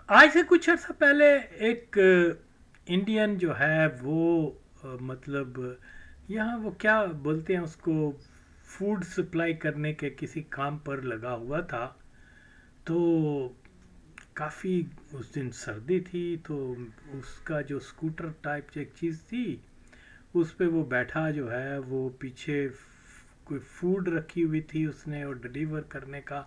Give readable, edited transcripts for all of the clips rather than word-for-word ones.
आज से कुछ अर्सा पहले एक इंडियन जो है वो मतलब यहाँ वो क्या बोलते हैं उसको, फूड सप्लाई करने के किसी काम पर लगा हुआ था। तो काफ़ी उस दिन सर्दी थी, तो उसका जो स्कूटर टाइप एक चीज़ थी, उस पे वो बैठा जो है, वो पीछे कोई फूड रखी हुई थी उसने, और डिलीवर करने का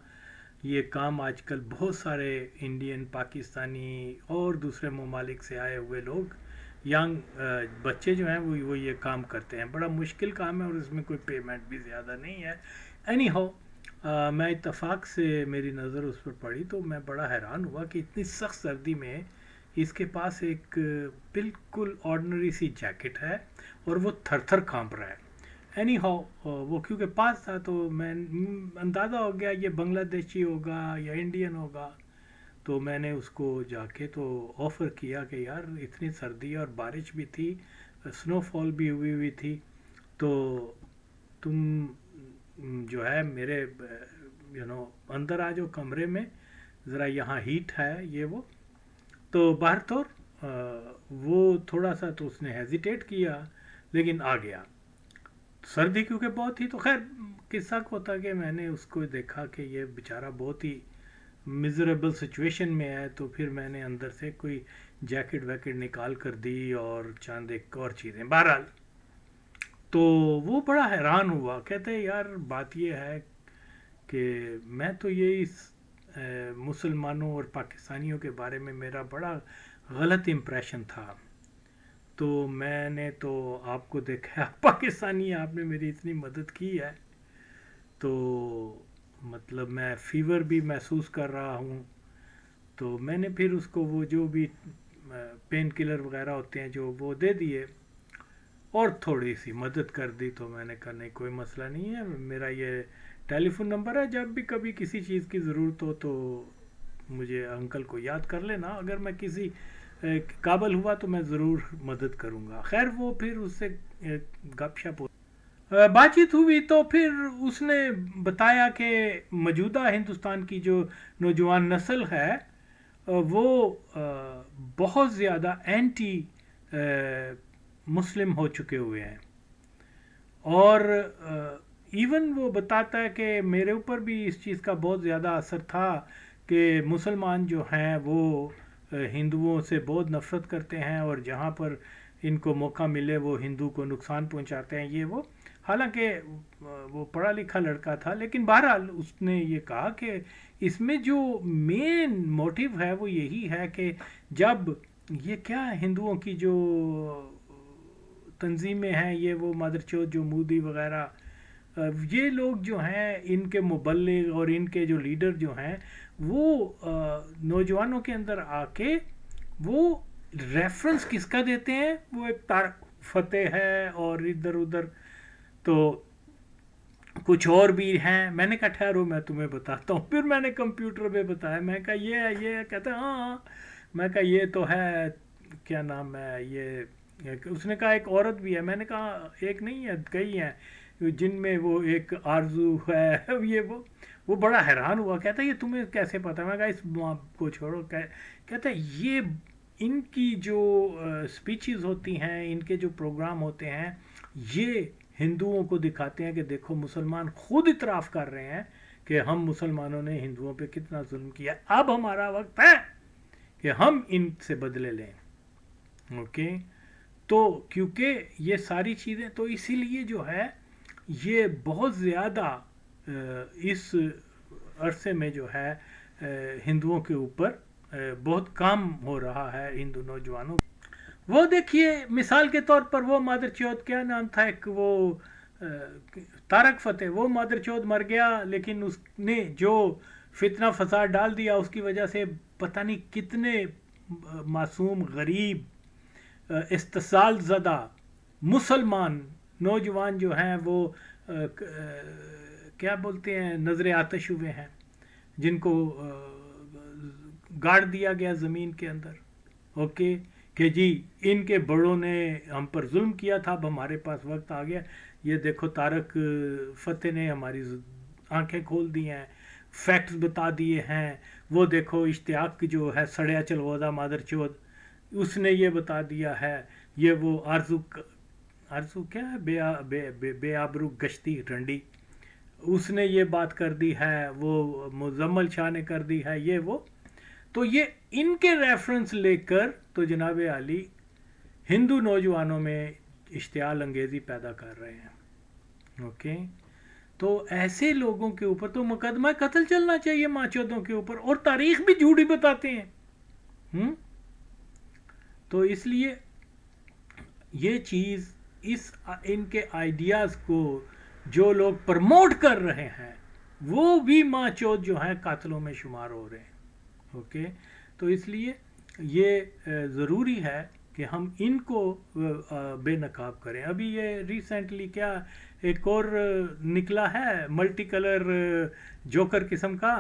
ये काम आजकल बहुत सारे इंडियन, पाकिस्तानी और दूसरे ममालिक से आए हुए लोग, यंग बच्चे जो हैं वो ये काम करते हैं। बड़ा मुश्किल काम है और इसमें कोई पेमेंट भी ज़्यादा नहीं है। एनी हाउ, मैं इत्तेफाक से मेरी नज़र उस पर पड़ी तो मैं बड़ा हैरान हुआ कि इतनी सख्त सर्दी में इसके पास एक बिल्कुल ऑर्डिनरी सी जैकेट है और वो थर थर काँप रहा है। एनी हाउ, वो क्योंकि पास था तो मैं अंदाज़ा हो गया ये बांग्लादेशी होगा या इंडियन होगा। तो मैंने उसको जाके तो ऑफ़र किया कि यार इतनी सर्दी और बारिश भी थी, स्नोफॉल भी हुई हुई थी, तो तुम जो है मेरे अंदर आ जाओ कमरे में, ज़रा यहाँ हीट है ये वो। तो बाहर तो वो थोड़ा सा तो उसने हेजिटेट किया, लेकिन आ गया। सर्दी क्योंकि बहुत थी तो खैर किस्सा को था कि मैंने उसको देखा कि ये बेचारा बहुत ही मिजरेबल सिचुएशन में है, तो फिर मैंने अंदर से कोई जैकेट वैकेट निकाल कर दी और चंद एक और चीज़ें, बहरहाल। तो वो बड़ा हैरान हुआ, कहते यार बात ये है कि मैं तो यही मुसलमानों और पाकिस्तानियों के बारे में मेरा बड़ा गलत इम्प्रेशन था। तो मैंने तो आपको देखा, आप पाकिस्तानी हैं, आपने मेरी इतनी मदद की है, तो मतलब मैं फ़ीवर भी महसूस कर रहा हूँ। तो मैंने फिर उसको वो जो भी पेन किलर वगैरह होते हैं जो वो दे दिए और थोड़ी सी मदद कर दी। तो मैंने कहा नहीं कोई मसला नहीं है, मेरा ये टेलीफोन नंबर है, जब भी कभी किसी चीज़ की ज़रूरत हो तो मुझे अंकल को याद कर लेना, अगर मैं किसी काबल हुआ तो मैं ज़रूर मदद करूँगा। खैर वो फिर उससे गपशप बातचीत हुई तो फिर उसने बताया कि मौजूदा हिंदुस्तान की जो नौजवान नस्ल है वो बहुत ज़्यादा एंटी मुस्लिम हो चुके हुए हैं। और इवन वो बताता है कि मेरे ऊपर भी इस चीज़ का बहुत ज़्यादा असर था कि मुसलमान जो हैं वो हिंदुओं से बहुत नफ़रत करते हैं, और जहाँ पर इनको मौका मिले वो हिंदू को नुकसान पहुँचाते हैं ये वो। हालांकि वो पढ़ा लिखा लड़का था, लेकिन बहरहाल उसने ये कहा कि इसमें जो मेन मोटिव है वो यही है कि जब ये क्या हिंदुओं की जो तंजीमें हैं, ये वो मदरचोद जो मूदी वगैरह, ये लोग जो हैं इनके मुबल्लिग और इनके जो लीडर जो हैं वो नौजवानों के अंदर आके वो रेफरेंस किसका देते हैं, वो एक तारक फतेह है और इधर उधर तो कुछ और भी हैं। मैंने कहा ठहरो मैं तुम्हें बताता हूँ, फिर मैंने कंप्यूटर पे बताया, मैं कहा ये है ये है, कहते हैं हाँ हाँ। मैं कहा ये तो है, क्या नाम है ये, उसने कहा एक औरत भी है। मैंने कहा एक नहीं है कई हैं, जिनमें वो एक आरजू है ये वो बड़ा हैरान हुआ, कहता है ये तुम्हें कैसे पता। मैं कहा इस को छोड़ो, कहता है ये इनकी जो स्पीचेस होती हैं, इनके जो प्रोग्राम होते हैं, ये हिंदुओं को दिखाते हैं कि देखो मुसलमान खुद इतराफ़ कर रहे हैं कि हम मुसलमानों ने हिंदुओं पे कितना जुल्म किया, अब हमारा वक्त है कि हम इनसे बदले लें। ओके, तो क्योंकि ये सारी चीज़ें तो इसीलिए जो है ये बहुत ज़्यादा इस अरसे में जो है हिंदुओं के ऊपर बहुत काम हो रहा है हिंदू नौजवानों। वो देखिए मिसाल के तौर पर वो मादर चौथ, क्या नाम था एक वो तारक फतेह, वो मादर चौथ मर गया, लेकिन उसने जो फितना फसाद डाल दिया उसकी वजह से पता नहीं कितने मासूम गरीब इस्तेसाल ज़दा मुसलमान नौजवान जो हैं वो क्या बोलते हैं नज़र आतश हुए हैं, जिनको गाड़ दिया गया ज़मीन के अंदर। ओके कि जी इनके बड़ों ने हम पर जुल्म किया था, अब हमारे पास वक्त आ गया, ये देखो तारक फतेह ने हमारी आंखें खोल दी हैं, फैक्ट्स बता दिए हैं, वो देखो इश्तियाक जो है सड़िया चलवोदा मादर चौध, उसने ये बता दिया है, ये वो आरजू क्या है बेआबरू गश्ती रंडी, उसने ये बात कर दी है, वो मुजम्मल शाह ने कर दी है, ये वो। तो ये इनके रेफरेंस लेकर तो जनाब आली हिंदू नौजवानों में इश्तियाल अंगेज़ी पैदा कर रहे हैं। ओके, तो ऐसे लोगों के ऊपर तो मुकदमा कत्ल चलना चाहिए माचोदों के ऊपर, और तारीख भी झूठी बताते हैं। तो इसलिए ये चीज़, इनके आइडियाज़ को जो लोग प्रमोट कर रहे हैं वो भी माचोद जो है कातलों में शुमार हो रहे हैं। ओके, तो इसलिए ये ज़रूरी है कि हम इनको बेनकाब करें। अभी ये रिसेंटली क्या एक और निकला है मल्टी कलर जोकर किस्म का,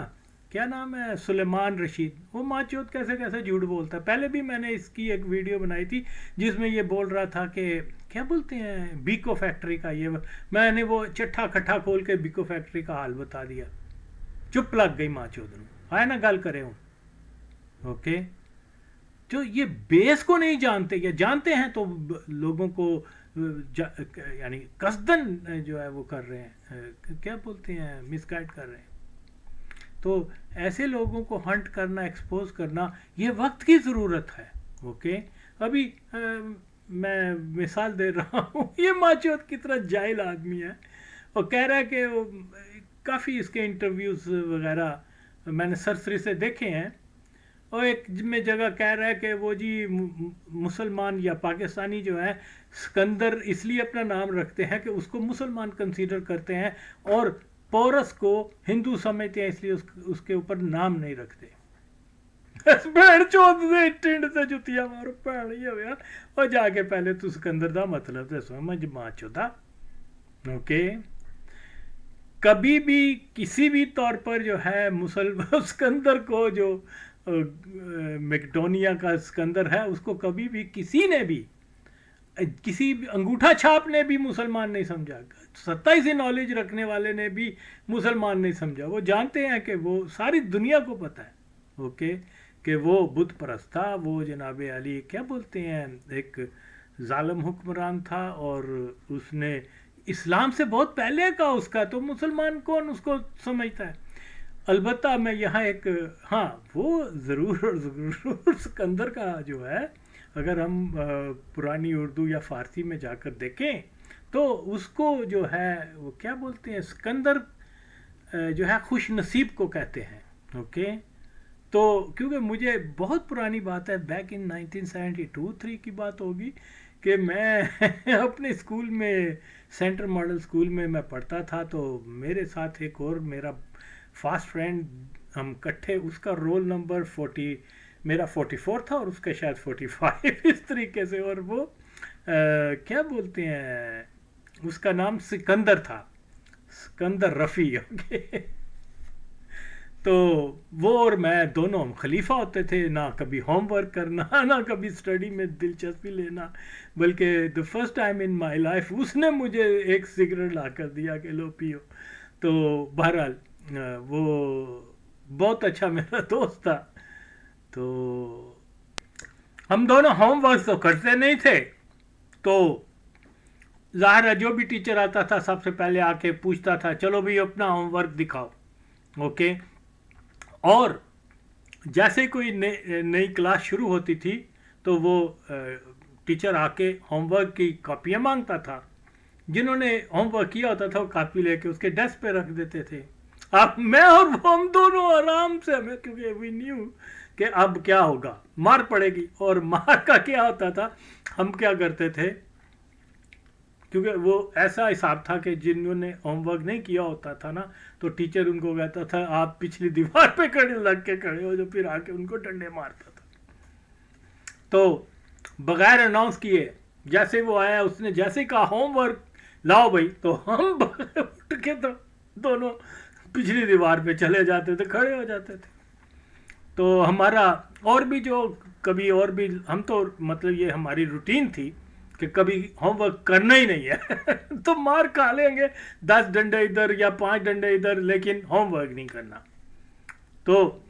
क्या नाम है, सुलेमान रशीद, वो माचोद कैसे कैसे झूठ बोलता है। पहले भी मैंने इसकी एक वीडियो बनाई थी जिसमें ये बोल रहा था कि क्या बोलते हैं बीको फैक्ट्री का, ये मैंने वो चट्ठा खट्ठा खोल के बीको फैक्ट्री का हाल बता दिया, चुप लग गई माचोद आए ना गल करे हूँ। ओके, जो ये बेस को नहीं जानते, या जानते हैं तो लोगों को यानी कसदन जो है वो कर रहे हैं, क्या बोलते हैं, मिसगाइड कर रहे हैं। तो ऐसे लोगों को हंट करना, एक्सपोज करना, ये वक्त की ज़रूरत है। ओके, अभी मैं मिसाल दे रहा हूँ, ये माचोद की तरह जाहिल आदमी है और कह रहा है कि वो काफ़ी इसके इंटरव्यूज़ वगैरह मैंने सरसरी से देखे हैं, और एक में जगह कह रहा है कि वो जी मुसलमान या पाकिस्तानी जो है सिकंदर इसलिए अपना नाम रखते हैं कि उसको मुसलमान कंसीडर करते हैं, और पोरस को हिंदू समझते हैं इसलिए उसके ऊपर नाम नहीं रखते। टिंड से जुतियां मारो भैन ही हो यार, और जाके पहले तू सिकंदर दा मतलब तो समझ मां चोदा। ओके, कभी भी किसी भी तौर पर जो है मुसलमान सिकंदर को, जो मैकडोनिया का सिकंदर है, उसको कभी भी किसी ने भी, किसी अंगूठा छाप ने भी मुसलमान नहीं समझा, 27 नॉलेज रखने वाले ने भी मुसलमान नहीं समझा। वो जानते हैं कि वो सारी दुनिया को पता है, ओके, कि वो बुत परस्त था, वो जनाब अली क्या बोलते हैं एक जालिम हुक्मरान था, और उसने इस्लाम से बहुत पहले का उसका, तो मुसलमान कौन उसको समझता है। अलबत्ता मैं यहाँ एक, हाँ वो ज़रूर सिकंदर का जो है, अगर हम पुरानी उर्दू या फ़ारसी में जाकर देखें तो उसको जो है वो क्या बोलते हैं, सिकंदर जो है खुश नसीब को कहते हैं। ओके, तो क्योंकि मुझे बहुत पुरानी बात है, बैक इन 1972-3 की बात होगी कि मैं अपने स्कूल में, सेंट्रल मॉडल स्कूल में मैं पढ़ता था, तो मेरे साथ एक और मेरा फास्ट फ्रेंड, हम इकट्ठे, उसका रोल नंबर 40, मेरा 44 था और उसका शायद 45 इस तरीके से, और वो क्या बोलते हैं, उसका नाम सिकंदर था, सिकंदर रफ़ी। ओके, तो वो और मैं दोनों हम खलीफा होते थे, ना कभी होमवर्क करना, ना कभी स्टडी में दिलचस्पी लेना, बल्कि the first time in my life उसने मुझे एक सिगरेट ला कर दिया कि लो पियो। तो बहरहाल वो बहुत अच्छा मेरा दोस्त था। तो हम दोनों होमवर्क तो करते नहीं थे, तो ज़ाहिर है जो भी टीचर आता था सबसे पहले आके पूछता था चलो भी अपना होमवर्क दिखाओ। ओके, और जैसे कोई नई क्लास शुरू होती थी तो वो टीचर आके होमवर्क की कॉपियाँ मांगता था, जिन्होंने होमवर्क किया होता था वो कॉपी लेके उसके डेस्क पे रख देते थे। अब मैं और वो हम दोनों आराम से, हमें क्योंकि वी न्यू कि अब क्या होगा, मार पड़ेगी, और मार का क्या होता था, हम क्या करते थे, क्योंकि वो ऐसा हिसाब था कि जिन्होंने होमवर्क नहीं किया होता था ना, तो टीचर उनको कहता था आप पिछली दीवार पे लग के खड़े हो, जो फिर आके उनको डंडे मारता था। तो बगैर अनाउंस किए जैसे वो आया, उसने जैसे कहा होमवर्क लाओ भाई, तो हम उठ के तो दोनों पिछली दीवार पे चले जाते थे, खड़े हो जाते थे। तो हमारा और भी जो कभी और भी, हम तो मतलब ये हमारी रूटीन थी कि कभी होमवर्क करना ही नहीं है तो मार खा लेंगे, 10 डंडे इधर या 5 डंडे इधर, लेकिन होमवर्क नहीं करना। तो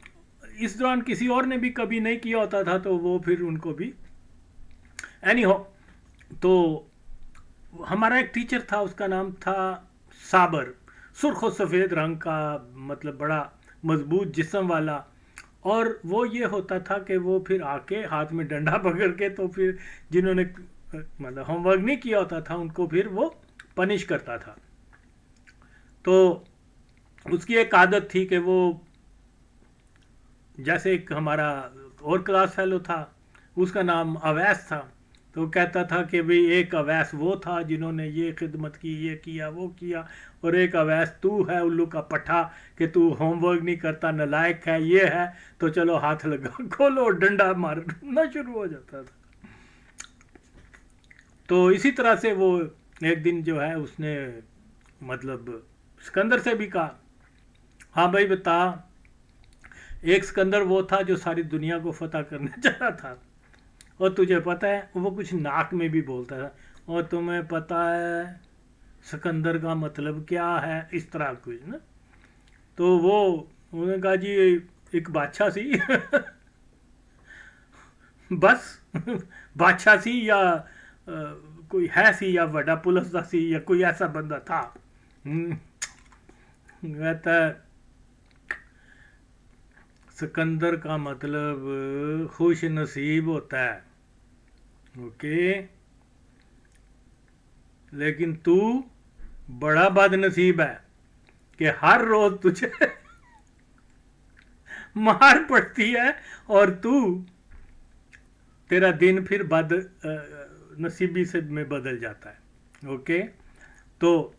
इस दौरान किसी और ने भी कभी नहीं किया होता था तो वो फिर उनको भी एनी हो। तो हमारा एक टीचर था, उसका नाम था साबर, सुर्ख और सफ़ेद रंग का, मतलब बड़ा मजबूत जिस्म वाला। और वो ये होता था कि वो फिर आके हाथ में डंडा पकड़ के, तो फिर जिन्होंने मतलब होमवर्क नहीं किया होता था उनको फिर वो पनिश करता था। तो उसकी एक आदत थी कि वो, जैसे एक हमारा और क्लास फेलो था, उसका नाम अवैस था, तो कहता था कि भाई एक अवैस वो था जिन्होंने ये खिदमत की, ये किया, वो किया, और एक अवैस तू है उल्लू का पट्ठा कि तू होमवर्क नहीं करता, नालायक है, ये है, तो चलो हाथ लगा, खोलो और डंडा मारना शुरू हो जाता था। तो इसी तरह से वो एक दिन जो है उसने मतलब सिकंदर से भी कहा, हाँ भाई बता, एक सिकंदर वो था जो सारी दुनिया को फतह करने चला था, और तुझे पता है, वो कुछ नाक में भी बोलता था, और तुम्हें पता है सिकंदर का मतलब क्या है, इस तरह कुछ ना। तो वो उन्होंने कहा जी एक बादशाह सी बस बादशाह सी या कोई है सी या वड्डा पुलिस दा सी या कोई ऐसा बंदा था। कहता है सिकंदर का मतलब खुश नसीब होता है, ओके, लेकिन तू बड़ा बदनसीब है कि हर रोज तुझे मार पड़ती है और तेरा दिन फिर बद नसीबी से में बदल जाता है, ओके। तो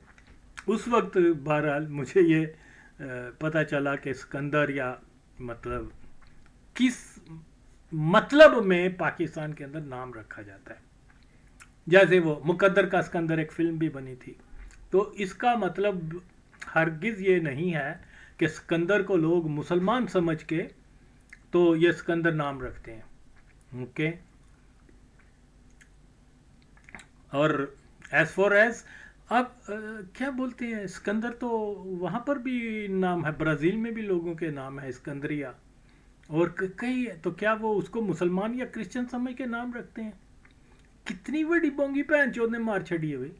उस वक्त बहरहाल मुझे ये पता चला कि सिकंदर या मतलब किस मतलब में पाकिस्तान के अंदर नाम रखा जाता है। जैसे वो मुकद्दर का सिकंदर एक फिल्म भी बनी थी, तो इसका मतलब हरगिज़ ये नहीं है कि सिकंदर को लोग मुसलमान समझ के तो ये सिकंदर नाम रखते हैं, ओके। और एज फॉर एज अब क्या बोलते हैं, सिकंदर तो वहाँ पर भी नाम है, ब्राज़ील में भी लोगों के नाम है सिकंदरिया, और कई, तो क्या वो उसको मुसलमान या क्रिश्चियन समझ के नाम रखते हैं? कितनी बड़ी बोंगी भैन चोद ने मार छड़ी है भाई।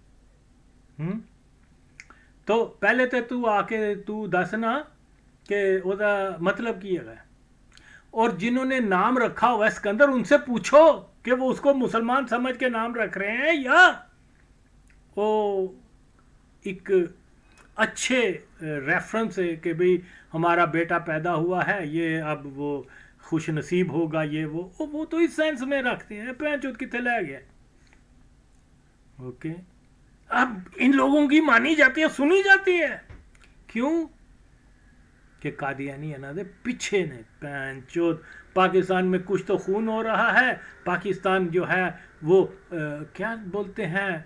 तो पहले तो तू आके तू दस ना कि ओदा मतलब की है, और जिन्होंने नाम रखा हुआ है सिकंदर उनसे पूछो कि वो उसको मुसलमान समझ के नाम रख रहे हैं या वो एक अच्छे रेफरेंस है कि भाई हमारा बेटा पैदा हुआ है, ये अब वो खुश नसीब होगा, ये वो तो इस सेंस में रखते हैं। पैंचोद कितने ले गए, ओके। अब इन लोगों की मानी जाती है, सुनी जाती है, क्यों कि कादियानी है ना दे पीछे ने पैंचोद, पाकिस्तान में कुछ तो खून हो रहा है, पाकिस्तान जो है वो क्या बोलते हैं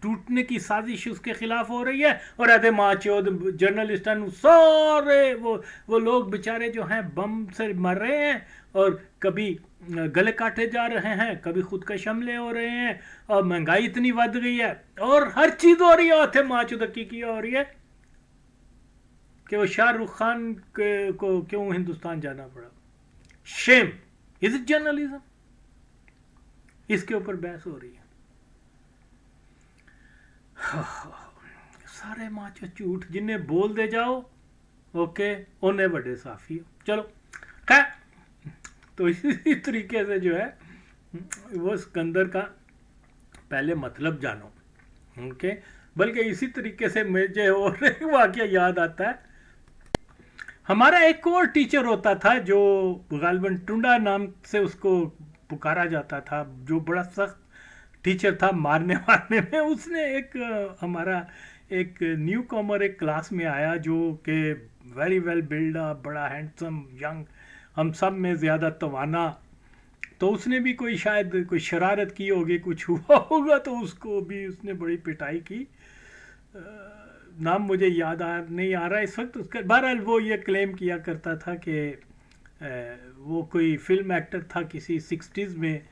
टूटने की साजिश उसके खिलाफ हो रही है, और अदे माचोद जर्नलिस्टन सारे वो लोग बेचारे जो हैं बम से मर रहे हैं, और कभी गले काटे जा रहे हैं, कभी खुद का हमले हो रहे हैं, और महंगाई इतनी बढ़ गई है, और हर चीज़ हो रही है, माचोदकी की हो रही है कि वो शाहरुख खान को क्यों हिंदुस्तान जाना पड़ा। Shame, is it journalism? इसके ऊपर बहस हो रही है। सारे माचो झूठ जिन्हें बोल दे जाओ, ओके, उन्हें बड़े साफी हो। चलो खैर, तो इसी तरीके से जो है वो सिकंदर का पहले मतलब जानो, ओके। बल्कि इसी तरीके से मुझे और एक वाकया याद आता है। हमारा एक और टीचर होता था जो गालिबन टुंडा नाम से उसको पुकारा जाता था, जो बड़ा सख्त टीचर था मारने वारने में। उसने हमारा एक न्यू कॉमर एक क्लास में आया जो कि वेरी वेल बिल्ड अप, बड़ा हैंडसम यंग, हम सब में ज़्यादा तवाना। तो उसने भी कोई शायद कोई शरारत की होगी, कुछ हुआ होगा, तो उसको भी उसने बड़ी पिटाई की। नाम मुझे याद नहीं आ रहा इस वक्त उसका। बहरहाल वो ये क्लेम किया करता था कि वो कोई फिल्म एक्टर था किसी 60s में,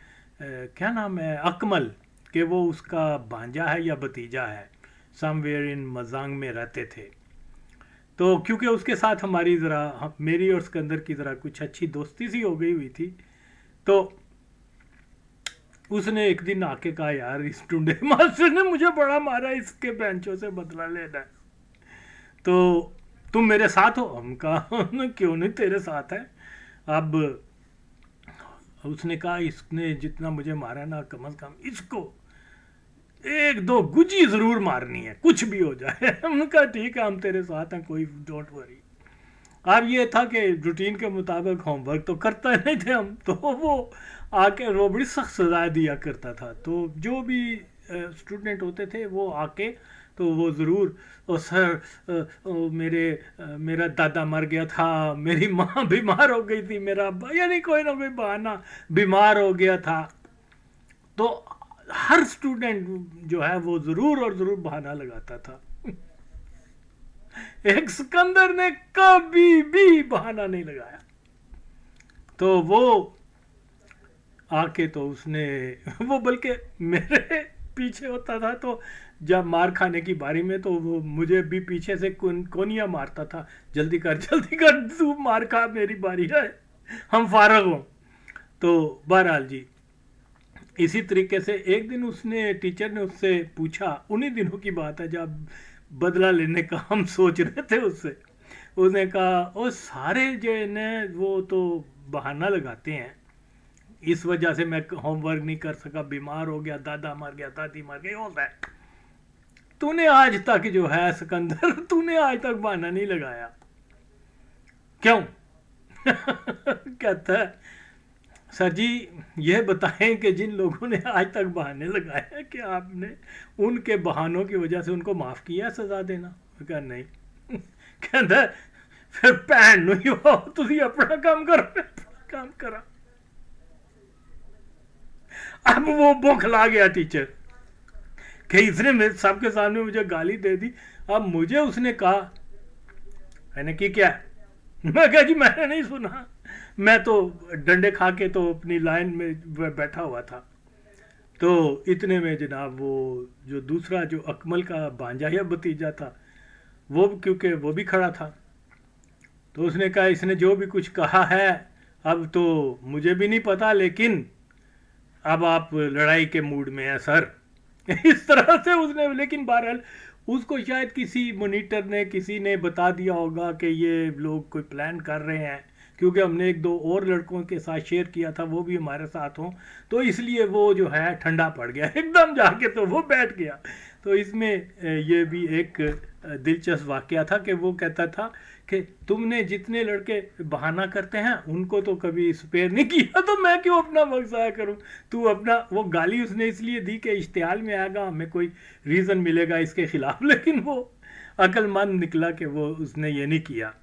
क्या नाम है, अकमल, कि वो उसका भांजा है या भतीजा है, समवेयर इन मजांग में रहते थे। तो क्योंकि उसके साथ हमारी ज़रा मेरी और सिकंदर की ज़रा कुछ अच्छी दोस्ती सी हो गई हुई थी, तो उसने एक दिन आके कहा यार इस टुंडे मास्टर ने मुझे बड़ा मारा, इसके बेंचों से बदला लेना है, तो तुम मेरे साथ हो? हम कहा क्यों नहीं तेरे साथ है। अब उसने कहा इसने जितना मुझे मारा ना, कम से कम इसको एक दो गुजी जरूर मारनी है, कुछ भी हो जाए। हमने कहा ठीक है हम तेरे साथ हैं, कोई डोंट वरी। अब ये था कि रूटीन के मुताबिक होमवर्क तो करता नहीं थे हम, तो वो आके वो बड़ी सख्त सजा दिया करता था। तो जो भी स्टूडेंट होते थे वो आके तो वो ज़रूर ओ सर मेरा दादा मर गया था, मेरी माँ बीमार हो गई थी, मेरा अब्बा, यानी कोई ना कोई बहाना, बीमार हो गया था। तो हर स्टूडेंट जो है वो ज़रूर और ज़रूर बहाना लगाता था। एक सिकंदर ने कभी भी बहाना नहीं लगाया। तो वो आके तो उसने वो बल्कि मेरे पीछे होता था, तो जब मार खाने की बारी में तो वो मुझे भी पीछे से कोनिया मारता था, जल्दी कर तू मार खा, मेरी बारी है, हम फारग हों। तो बहरहाल जी इसी तरीके से एक दिन उसने टीचर ने उससे पूछा, उन्हीं दिनों की बात है जब बदला लेने का हम सोच रहे थे उससे, उसने कहा वो सारे जो है ना वो तो बहाना लगाते हैं, इस वजह से मैं होमवर्क नहीं कर सका, बीमार हो गया, दादा मर गया, दादी मर गई, होता है। तूने आज तक जो है सिकंदर तूने आज तक बहाना नहीं लगाया, क्यों? कहता है सर जी ये बताएं कि जिन लोगों ने आज तक बहाने लगाए कि आपने उनके बहानों की वजह से उनको माफ़ किया सज़ा देना? कहा नहीं। कहता फिर भैन नहीं हो, तुसी अपना काम करो, अपना काम करा। अब वो बौखला गया टीचर कि इसने मेरे सबके सामने मुझे गाली दे दी। अब मुझे उसने कहा, मैंने की क्या? मैं कहा जी मैंने नहीं सुना, मैं तो डंडे खा के तो अपनी लाइन में बैठा हुआ था। तो इतने में जनाब वो जो दूसरा जो अकमल का भांजा या भतीजा था वो, क्योंकि वो भी खड़ा था, तो उसने कहा इसने जो भी कुछ कहा है अब तो मुझे भी नहीं पता, लेकिन अब आप लड़ाई के मूड में हैं सर। इस तरह से उसने, लेकिन बहरहाल उसको शायद किसी मॉनिटर ने किसी ने बता दिया होगा कि ये लोग कोई प्लान कर रहे हैं, क्योंकि हमने एक दो और लड़कों के साथ शेयर किया था वो भी हमारे साथ हों, तो इसलिए वो जो है ठंडा पड़ गया एकदम जाके, तो वो बैठ गया। तो इसमें ये भी एक दिलचस्प वाकया था कि वो कहता था कि तुमने जितने लड़के बहाना करते हैं उनको तो कभी स्पेयर नहीं किया, तो मैं क्यों अपना वक्त ज़ाया करूं? तू अपना, वो गाली उसने इसलिए दी कि इश्तिहाल में आएगा, हमें कोई रीज़न मिलेगा इसके ख़िलाफ़, लेकिन वो अक्लमंद निकला कि वो उसने ये नहीं किया।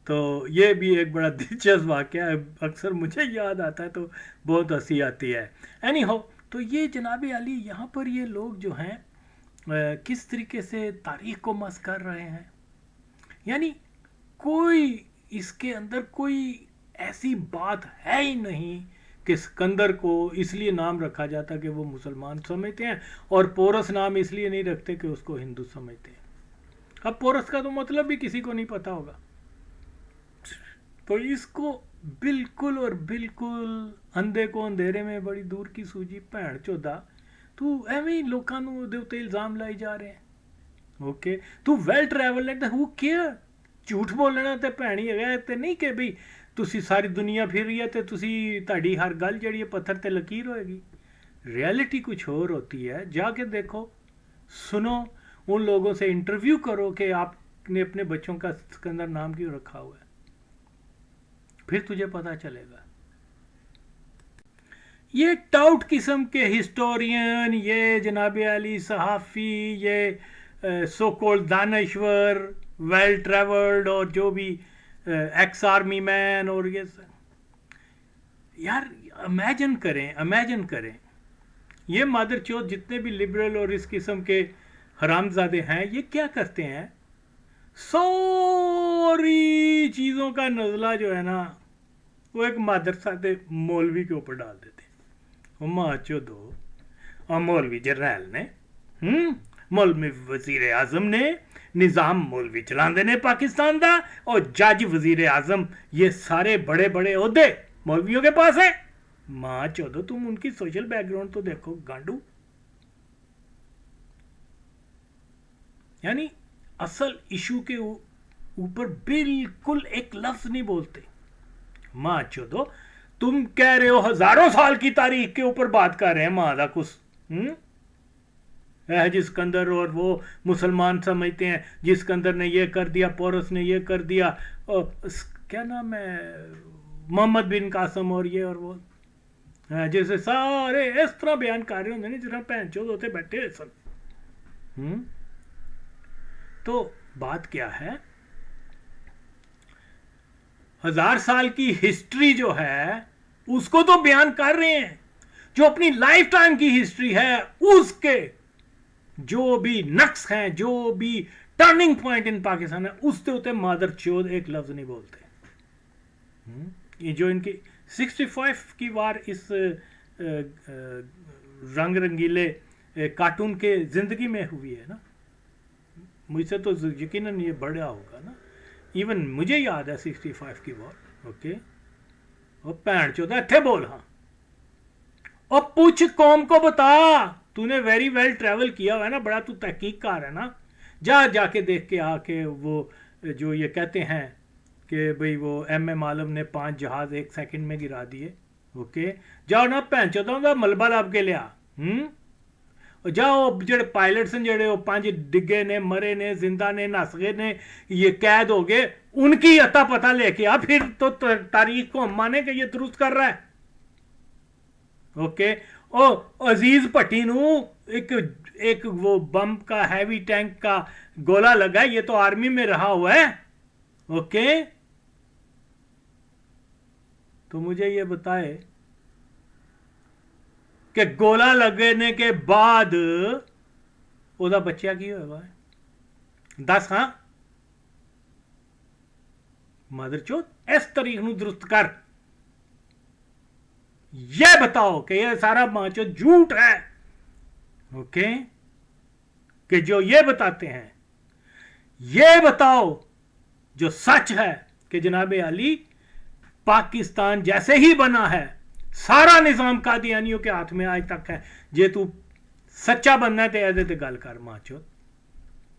तो ये भी एक बड़ा दिलचस्प वाक़या है, अक्सर मुझे याद आता है तो बहुत हंसी आती है। एनी हो, तो ये जनाब अली यहाँ पर ये लोग जो हैं किस तरीके से तारीख़ को मस कर रहे हैं, यानी कोई इसके अंदर कोई ऐसी बात है ही नहीं कि सिकंदर को इसलिए नाम रखा जाता कि वो मुसलमान समझते हैं, और पोरस नाम इसलिए नहीं रखते कि उसको हिंदू समझते हैं। अब पोरस का तो मतलब भी किसी को नहीं पता होगा। तो इसको बिल्कुल और बिल्कुल अंधे को अंधेरे में बड़ी दूर की सूझी भैन चोदा, तू एवं ही लोगों ਨੂੰ ਉਹਦੇ ਉੱਤੇ ਇਲਜ਼ਾਮ ਲਾਈ ਜਾ ਰਹੇ ਹੈ। ਓਕੇ ਤੂੰ ਵੈਲ ਟਰੈਵਲ ਹੈ ਤਾਂ ਹੂ ਕੇਅਰ, ਝੂਠ ਬੋਲਣਾ ਤੇ ਭੈਣੀ ਹੈਗਾ ਤੇ ਨਹੀਂ ਕਿ ਬਈ ਤੁਸੀਂ ਸਾਰੀ ਦੁਨੀਆ ਫਿਰ ਰਹੀ ਹੈ ਤੇ ਤੁਸੀਂ ਤੁਹਾਡੀ ਹਰ ਗੱਲ ਜਿਹੜੀ ਹੈ ਪੱਥਰ ਤੇ ਲਕੀਰ ਹੋਏਗੀ। रियलिटी कुछ और होती है, जाके देखो, सुनो, उन लोगों से इंटरव्यू करो कि आपने अपने बच्चों का सिकंदर नाम क्यों रखा हुआ है, फिर तुझे पता चलेगा। ये टाउट किस्म के हिस्टोरियन, ये जनाब अली सहाफ़ी, ये सो कॉल्ड दानश्वर, वेल ट्रेवल्ड, और जो भी एक्स आर्मी मैन, और ये यार इमेजिन करें ये मादर चौथ जितने भी लिबरल और इस किस्म के हरामजादे हैं, ये क्या करते हैं, सारी चीज़ों का नज़ला जो है ना वो एक मादरसाते मौलवी के ऊपर डाल देते। माँ चो दो, और मौलवी जर्नैल ने مولوی وزیر اعظم نے نظام مولوی چلاندے نے پاکستان دا اور جج وزیر اعظم یہ سارے بڑے بڑے عہدے مولویوں کے پاس ہیں. ماں چودو تم ان کی سوشل بیک گراؤنڈ تو دیکھو گانڈو. یعنی اصل ایشو کے اوپر بالکل ایک لفظ نہیں بولتے. ماں چودو تم کہہ رہے ہو ہزاروں سال کی تاریخ کے اوپر بات کر رہے ہیں. ماں دا کس جس کے اندر اور وہ مسلمان سمجھتے ہیں جس کے اندر نے یہ کر دیا, پورس نے یہ کر دیا, کیا نام ہے, محمد بن قاسم اور یہ اور وہ, جیسے سارے اس طرح بیان کر رہے ہوں جس طرح پہن چود ہوتے بیٹھے سن. تو بات کیا ہے, 1000 سال کی ہسٹری جو ہے اس کو تو بیان کر رہے ہیں, جو اپنی لائف ٹائم کی ہسٹری ہے اس کے جو بھی نقص ہیں, جو بھی ٹرننگ پوائنٹ ان پاکستان ہے, اس سے ہوتے مادر چود ایک لفظ نہیں بولتے. یہ جو ان کی 65 کی وار اس رنگ رنگیلے کارٹون کے زندگی میں ہوئی ہے نا, مجھ سے تو یقیناً یہ بڑا ہوگا نا. ایون مجھے یاد ہے 65 کی وار. اوکے, اور پینٹ چودہ اتھے بول. ہاں, اور پوچھ قوم کو بتا, تو نے ویری ویل ٹریول کیا ہوا ہے نا, بڑا تو تحقیق کار ہے نا, جا کے دیکھ کے آ کے وہ جو یہ کہتے ہیں کہ بھئی وہ ایم ایم عالم نے 5 جہاز 1 سیکنڈ میں گرا دیے. اوکے, جاؤ نا پہن چودہ دا ملبہ لاب کے لیا. جاؤ جڑے پائلٹس ہیں جڑے 5 ڈگے نے, مرے نے, زندہ نے, نس گئے نے, یہ قید ہو گئے, ان کی عطا پتہ لے کے آ, پھر تو تاریخ کو ہم مانے کہ یہ درست کر رہا ہے. اوکے, او عزیز پٹی نو ایک وہ بم کا ہیوی ٹینک کا گولہ لگا, یہ تو آرمی میں رہا ہوا ہے. اوکے, تو مجھے یہ بتائے کہ گولہ لگنے کے بعد او دا بچہ کی ہوئے گا 10. ہاں مادر چود اس طریق نو درست کر, یہ بتاؤ کہ یہ سارا ماچو جھوٹ ہے. اوکے, کہ جو یہ بتاتے ہیں یہ بتاؤ جو سچ ہے کہ جناب علی پاکستان جیسے ہی بنا ہے سارا نظام قادیانیوں کے ہاتھ میں آج تک ہے. جے تو سچا بننا ہے تو ایسے تے گل کر ماں چود.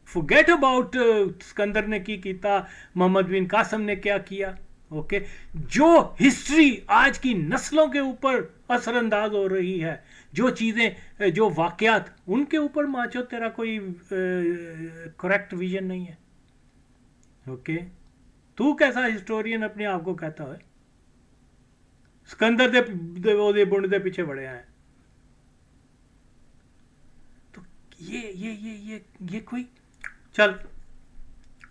forget about سکندر نے کی کیتا, محمد بن قاسم نے کیا کیا. اوکے, جو ہسٹری آج کی نسلوں کے اوپر اثر انداز ہو رہی ہے, جو چیزیں, جو واقعات, ان کے اوپر ماں چود تیرا کوئی کریکٹ ویژن نہیں ہے. اوکے, تو کیسا ہسٹورین اپنے آپ کو کہتا ہے؟ سکندر دے بنڈ دے پیچھے بڑے ہیں. تو یہ کوئی چل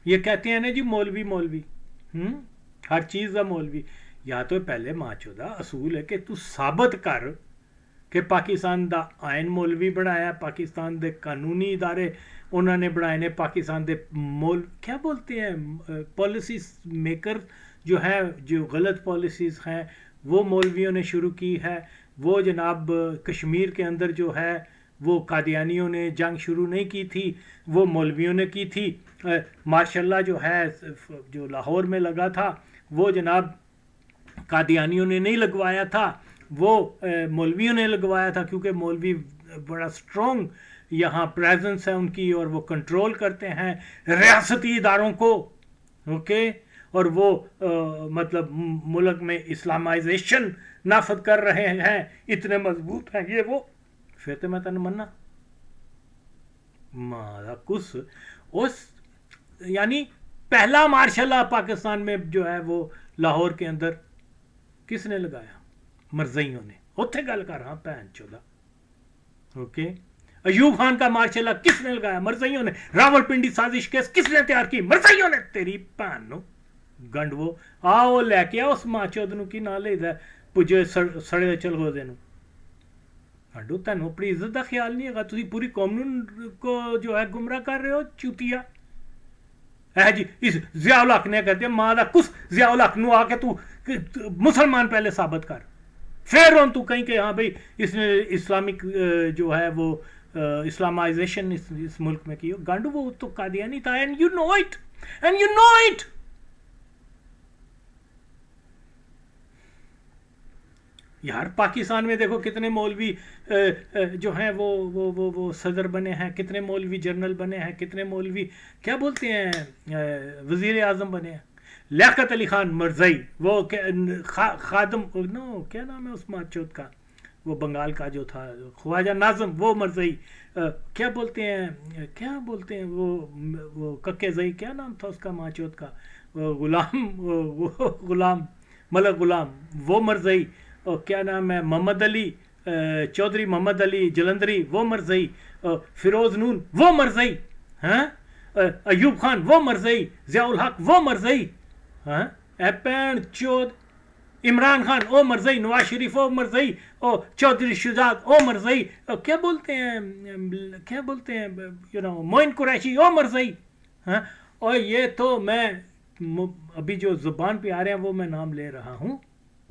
یہ کہتے ہیں نا جی مولوی ہر چیز دا مولوی. یا تو پہلے ماں چودہ اصول ہے کہ تو ثابت کر کہ پاکستان دا آئین مولوی بنایا, پاکستان دے قانونی ادارے انہوں نے بنائے نے, پاکستان دے کیا بولتے ہیں پالیسیز میکر جو ہیں, جو غلط پالیسیز ہیں وہ مولویوں نے شروع کی ہے. وہ جناب کشمیر کے اندر جو ہے وہ قادیانیوں نے جنگ شروع نہیں کی تھی, وہ مولویوں نے کی تھی. ماشاء اللہ جو ہے جو لاہور میں لگا تھا وہ جناب قادیانیوں نے نہیں لگوایا تھا, وہ مولویوں نے لگوایا تھا, کیونکہ مولوی بڑا سٹرونگ یہاں پریزنس ہے ان کی, اور وہ کنٹرول کرتے ہیں ریاستی اداروں کو. اوکے, اور وہ مطلب ملک میں اسلامائزیشن نافذ کر رہے ہیں, اتنے مضبوط ہیں یہ وہ. پھر تو میں تنہیں مننا مارا کس اس, یعنی پہلا مارشل لا پاکستان میں جو ہے وہ لاہور کے اندر کس نے لگایا؟ مرزائیوں نے. اتھے گل کر رہا پہن چودہ. اوکے, ایوب خان کا مارشل لا کس نے لگایا؟ مرزائیوں نے. راول پنڈی سازش کیس کس نے تیار کی؟ مرزائیوں نے. تیری پہن نو گنڈ وہ آؤ لے کے آؤ اس ماں چود نو کی نہ لے دا پجے سڑے چل ہو دے نو گنڈو. تینوں اپنی عزت دا خیال نہیں ہے, تسی پوری قوم کو جو ہے گمراہ کر رہے ہو چوتیا. جی اس ضیاء الحق نے کہتے ہیں ماں دا کس ضیاء الحق نو آ کے تو مسلمان پہلے ثابت کر, پھر ان تو کہیں کہ ہاں بھئی اس نے اسلامک جو ہے وہ اسلامائزیشن اس ملک میں کی ہو. گانڈو وہ تو قادیانی تھا, and you know it, and you know it. یار پاکستان میں دیکھو کتنے مولوی جو ہیں وہ صدر بنے ہیں, کتنے مولوی جنرل بنے ہیں, کتنے مولوی کیا بولتے ہیں وزیر اعظم بنے ہیں. لیاقت علی خان مرزائی, وہ خادم نو کیا نام ہے اس ماچوت کا, وہ بنگال کا جو تھا, خواجہ ناظم وہ مرزائی, کیا بولتے ہیں وہ ککے زئی, کیا نام تھا اس کا ماچوت کا, غلام ملک غلام وہ مرزائی, اور کیا نام ہے محمد علی چودھری محمد علی جلندری وہ مرزائی, فیروز نون وہ مرزائی, ہاں ایوب خان وہ مرزائی, ضیاء الحق وہ مرزائی, ہاں اپین چود عمران خان او مرزائی, نواز شریف او مرزائی, او چودھری شجاعت او مرزائی, کیا بولتے ہیں معین قریشی او مرزائی, ہاں. اور یہ تو میں ابھی جو زبان پہ آ رہے ہیں وہ میں نام لے رہا ہوں,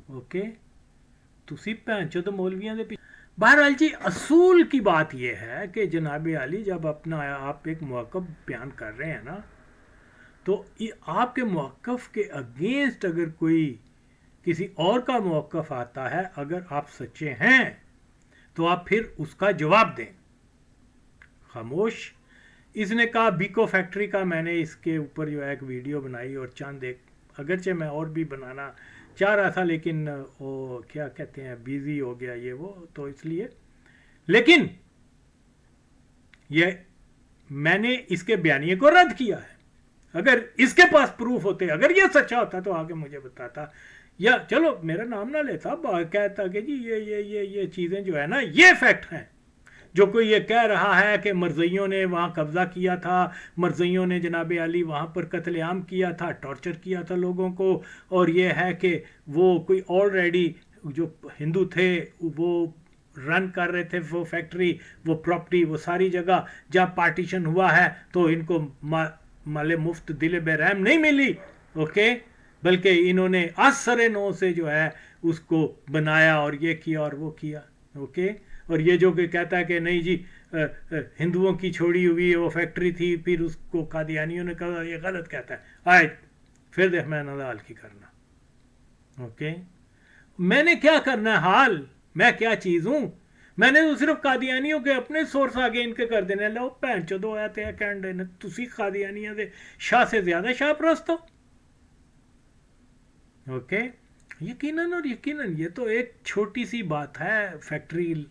اوکے. تسی پہنچو تو مولویاں دے پیچھے. بہرحال جی اصول کی بات یہ ہے کہ جناب علی جب اپنا آپ ایک موقف بیان کر رہے ہیں نا, تو آپ کے موقف کے اگینسٹ اگر کوئی کسی اور کا موقف آتا ہے, اگر آپ سچے ہیں تو آپ پھر اس کا جواب دیں. خاموش اس نے کہا بیکو فیکٹری کا, میں نے اس کے اوپر جو ایک ویڈیو بنائی اور چند ایک, اگرچہ میں اور بھی بنانا چاہ رہا تھا لیکن وہ کیا کہتے ہیں بیزی ہو گیا یہ وہ, تو اس لیے. لیکن یہ میں نے اس کے بیانیے کو رد کیا ہے. اگر اس کے پاس پروف ہوتے, اگر یہ سچا ہوتا تو آگے مجھے بتاتا, یا چلو میرا نام نہ لیتا, کہتا کہ جی یہ چیزیں جو ہے نا یہ فیکٹ ہیں. جو کوئی یہ کہہ رہا ہے کہ مرزائیوں نے وہاں قبضہ کیا تھا, مرزائیوں نے جناب علی وہاں پر قتل عام کیا تھا, ٹارچر کیا تھا لوگوں کو, اور یہ ہے کہ وہ کوئی آلریڈی جو ہندو تھے وہ رن کر رہے تھے وہ فیکٹری, وہ پراپرٹی, وہ ساری جگہ جب پارٹیشن ہوا ہے تو ان کو مال مفت دل بے رحم نہیں ملی, اوکے, بلکہ انہوں نے اثر نو سے جو ہے اس کو بنایا اور یہ کیا اور وہ کیا, اوکے. اور یہ جو کہ کہتا ہے کہ نہیں جی ہندوؤں کی چھوڑی ہوئی وہ فیکٹری تھی, پھر اس کو قادیانیوں نے کہا, یہ غلط کہتا ہے. آئے پھر دیکھ میں نال کی کرنا, اوکے. میں نے کیا کرنا ہے حال, میں کیا چیز ہوں, میں نے تو صرف قادیانیوں کے اپنے سورس آگے ان کے کر دینے. لو بہن چودو آتے ہیں کہنے نے تسی قادیانیوں دے شاہ سے زیادہ شاہ پرست ہو, اوکے. یقیناً اور یقیناً یہ تو ایک چھوٹی سی بات ہے, فیکٹری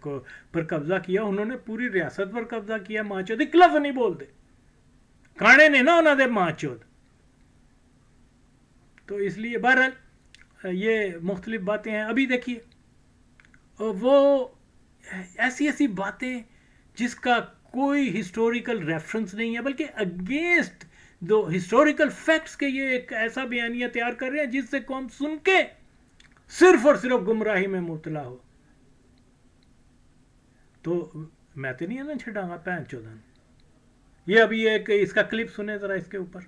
کو پر قبضہ کیا انہوں نے, پوری ریاست پر قبضہ کیا. ماں چود ایک لفظ نہیں بول دے کانے نے نا انہوں نے ماں چود. تو اس لیے بہرحال یہ مختلف باتیں ہیں. ابھی دیکھیے وہ ایسی باتیں جس کا کوئی ہسٹوریکل ریفرنس نہیں ہے, بلکہ اگینسٹ دو ہسٹوریکل فیکٹس کے یہ ایک ایسا بیانیہ تیار کر رہے ہیں جس سے قوم سن کے صرف اور صرف گمراہی میں مبتلا ہو. تو میں تو نہیں نا چھڑاں گا پہن چودن. یہ ابھی ایک اس کا کلپ سنیں ذرا اس کے اوپر.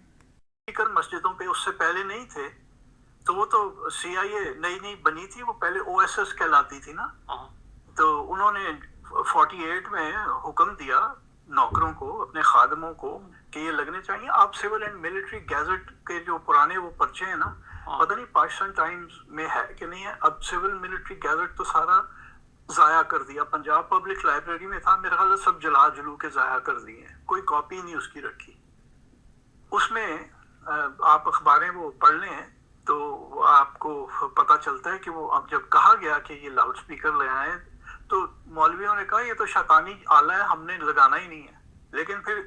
مسجدوں پہ اس سے پہلے نہیں تھے, تو وہ تو سی آئی اے نئی بنی تھی, وہ پہلے او ایس ایس کہلاتی تھی نا. تو انہوں نے 48 میں حکم دیا نوکروں کو, اپنے خادموں کو, کہ یہ لگنے چاہیے. آپ سول اینڈ ملٹری گیزٹ کے جو پرانے وہ پرچے ہیں نا, پتہ نہیں پاکستان ٹائمز میں ہے کہ نہیں ہے. اب سول ملٹری گیزٹ تو سارا ضائع کر دیا. پنجاب پبلک لائبریری میں تھا میرے خیال سے, سب جلا جلو کے ضائع کر دیے ہیں, کوئی کاپی نہیں اس کی رکھی. اس میں آپ اخباریں وہ پڑھ لیں تو آپ کو پتہ چلتا ہے کہ وہ اب جب کہا گیا کہ یہ لاؤڈ سپیکر لے آئے تو مولویوں نے کہا یہ تو شیطانی آلہ ہے, ہم نے لگانا ہی نہیں ہے. لیکن پھر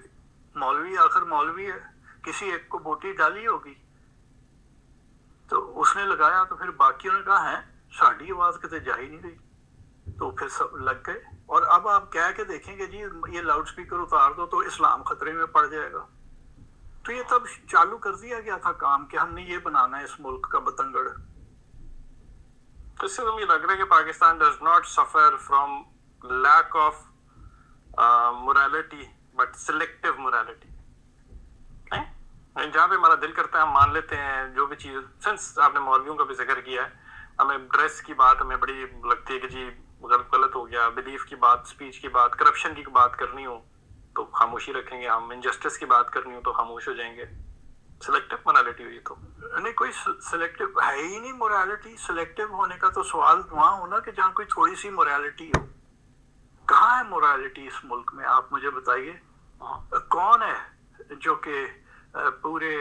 مولوی آخر مولوی ہے, کسی ایک کو بوٹی ڈالی ہوگی تو اس نے لگایا, تو پھر باقیوں نے کہا ہے ساڑی آواز کتے جا ہی نہیں رہی, تو پھر سب لگ گئے. اور اب آپ کہہ کے دیکھیں کہ جی یہ لاؤڈ سپیکر اتار دو تو اسلام خطرے میں پڑ جائے گا. تو یہ تب چالو کر دیا گیا تھا کام کہ ہم نے یہ بنانا ہے اس ملک کا بتنگڑ. اس سے مجھے لگ رہا ہے کہ Pakistan does not suffer from lack of morality but selective morality. جہاں پہ ہمارا دل کرتا ہے ہم مان لیتے ہیں جو بھی چیز. سنس آپ نے مولویوں کا بھی ذکر کیا ہے, ہمیں ڈریس کی بات ہمیں بڑی لگتی ہے کہ جی غلط ہو گیا, بلیف کی بات, اسپیچ کی بات, کرپشن کی بات کرنی ہو تو خاموشی رکھیں گے ہم, انجسٹس کی بات کرنی ہو تو خاموش ہو جائیں گے. سلیکٹو مورالٹی ہوئی تو نہیں, کوئی سلیکٹو ہے ہی نہیں مورالٹی. سلیکٹو ہونے کا تو سوال وہاں ہونا کہ جہاں کوئی تھوڑی سی مورالٹی ہو. کہاں ہے مورالٹی اس ملک میں؟ آپ مجھے بتائیے. کون ہے جو کہ پورے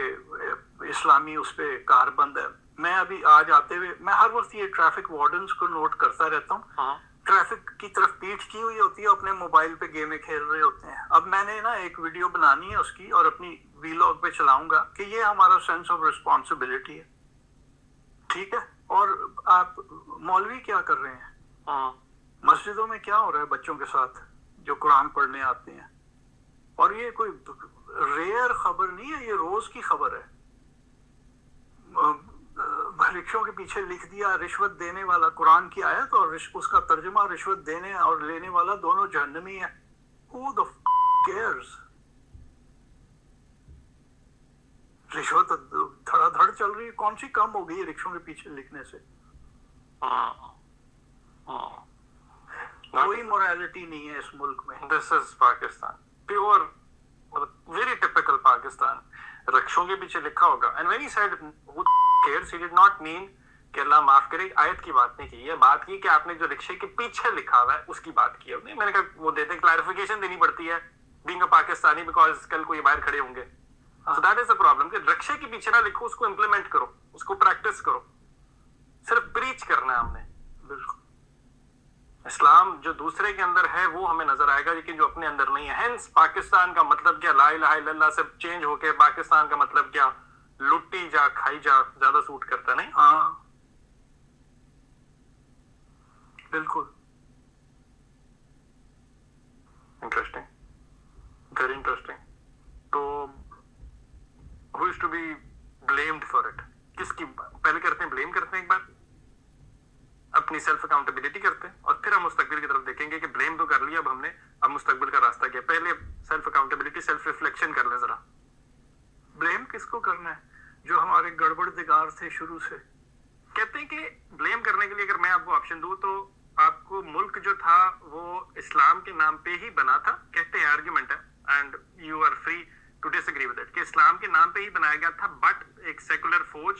اسلامی اس پہ کار بند ہے؟ میں ابھی آج آتے ہوئے میں ہر وقت یہ ٹریفک وارڈنز کو نوٹ کرتا رہتا ہوں. ٹریفک کی طرف پیٹھ کی ہوئی ہوتی ہے, اپنے موبائل پہ گیمیں کھیل رہے ہوتے ہیں. اب میں نے نا ایک ویڈیو بنانی ہے اس کی اور اپنی ویلاگ پہ چلاؤں گا کہ یہ ہمارا سینس آف ریسپانسبلٹی ہے. ٹھیک ہے. اور آپ مولوی کیا کر رہے ہیں؟ مسجدوں میں کیا ہو رہا ہے بچوں کے ساتھ جو قرآن پڑھنے آتے ہیں؟ اور یہ کوئی ریئر خبر نہیں ہے, یہ روز کی خبر ہے. رکشوں کے پیچھے لکھ دیا رشوت دینے والا, قرآن کی آیت اور اس کا ترجمہ رشوت دینے اور لینے والا دونوں جہنمی ہیں. Who the cares؟ رشوت دھڑا دھڑ چل رہی ہے, کون سی کم ہو گئی ہے رکشوں کے پیچھے لکھنے سے؟ کوئی مورالٹی نہیں ہے اس ملک میں. This is Pakistan, pure very typical Pakistan. رکشوں کے پیچھے لکھا ہوگا. And when he said who cares, he did not mean کہ اللہ معاف کرے آیت کی بات نہیں کی, یہ بات کی کہ آپ نے جو رکشے کے پیچھے لکھا ہوا ہے اس کی بات کی. میں نے کہا وہ دیتے کلیریفیکیشن دینی پڑتی ہے بینگ اے پاکستانی, بیکاز کل کو یہ باہر کھڑے ہوں گے. So that is the problem کہ رکشے کے پیچھے نہ لکھو, اس کو امپلیمنٹ کرو, اس کو پریکٹس کرو. صرف پریچ کرنا ہے ہم نے. بالکل. اسلام جو دوسرے کے اندر ہے وہ ہمیں نظر آئے گا, لیکن جو اپنے اندر نہیں ہے. ہینس پاکستان کا مطلب کیا, لا الہ الا اللہ سے چینج ہو کے پاکستان کا مطلب کیا, لٹی جا کھائی جا, زیادہ سوٹ کرتا نہیں. ہاں بالکل. Interesting, very interesting. تو who is to be blamed for it؟ کس کی پہلے کرتے ہیں, بلیم کرتے ہیں ایک بار, اپنی سیلف اکاؤنٹیبلٹی کرتے ہیں, اور پھر ہم مستقبل کی طرف دیکھیں گے کہ بلیم تو کر لیا اب ہم نے, اب مستقبل کا راستہ کیا. پہلے سیلف اکاؤنٹیبلٹی, سیلف ریفلیکشن کر لیں ذرا. بلیم کس کو کرنا ہے جو ہمارے گڑبڑ دگار تھے شروع سے؟ کہتے ہیں کہ بلیم کرنے کے لیے اگر میں آپ کو آپشن دوں تو آپ کو ملک جو تھا وہ اسلام کے نام پہ ہی بنا تھا. کہتے ہیں آرگیومنٹ ہے, and you are free to disagree with it, کہ اسلام کے نام پہ ہی بنایا گیا تھا, بٹ ایک سیکولر فوج,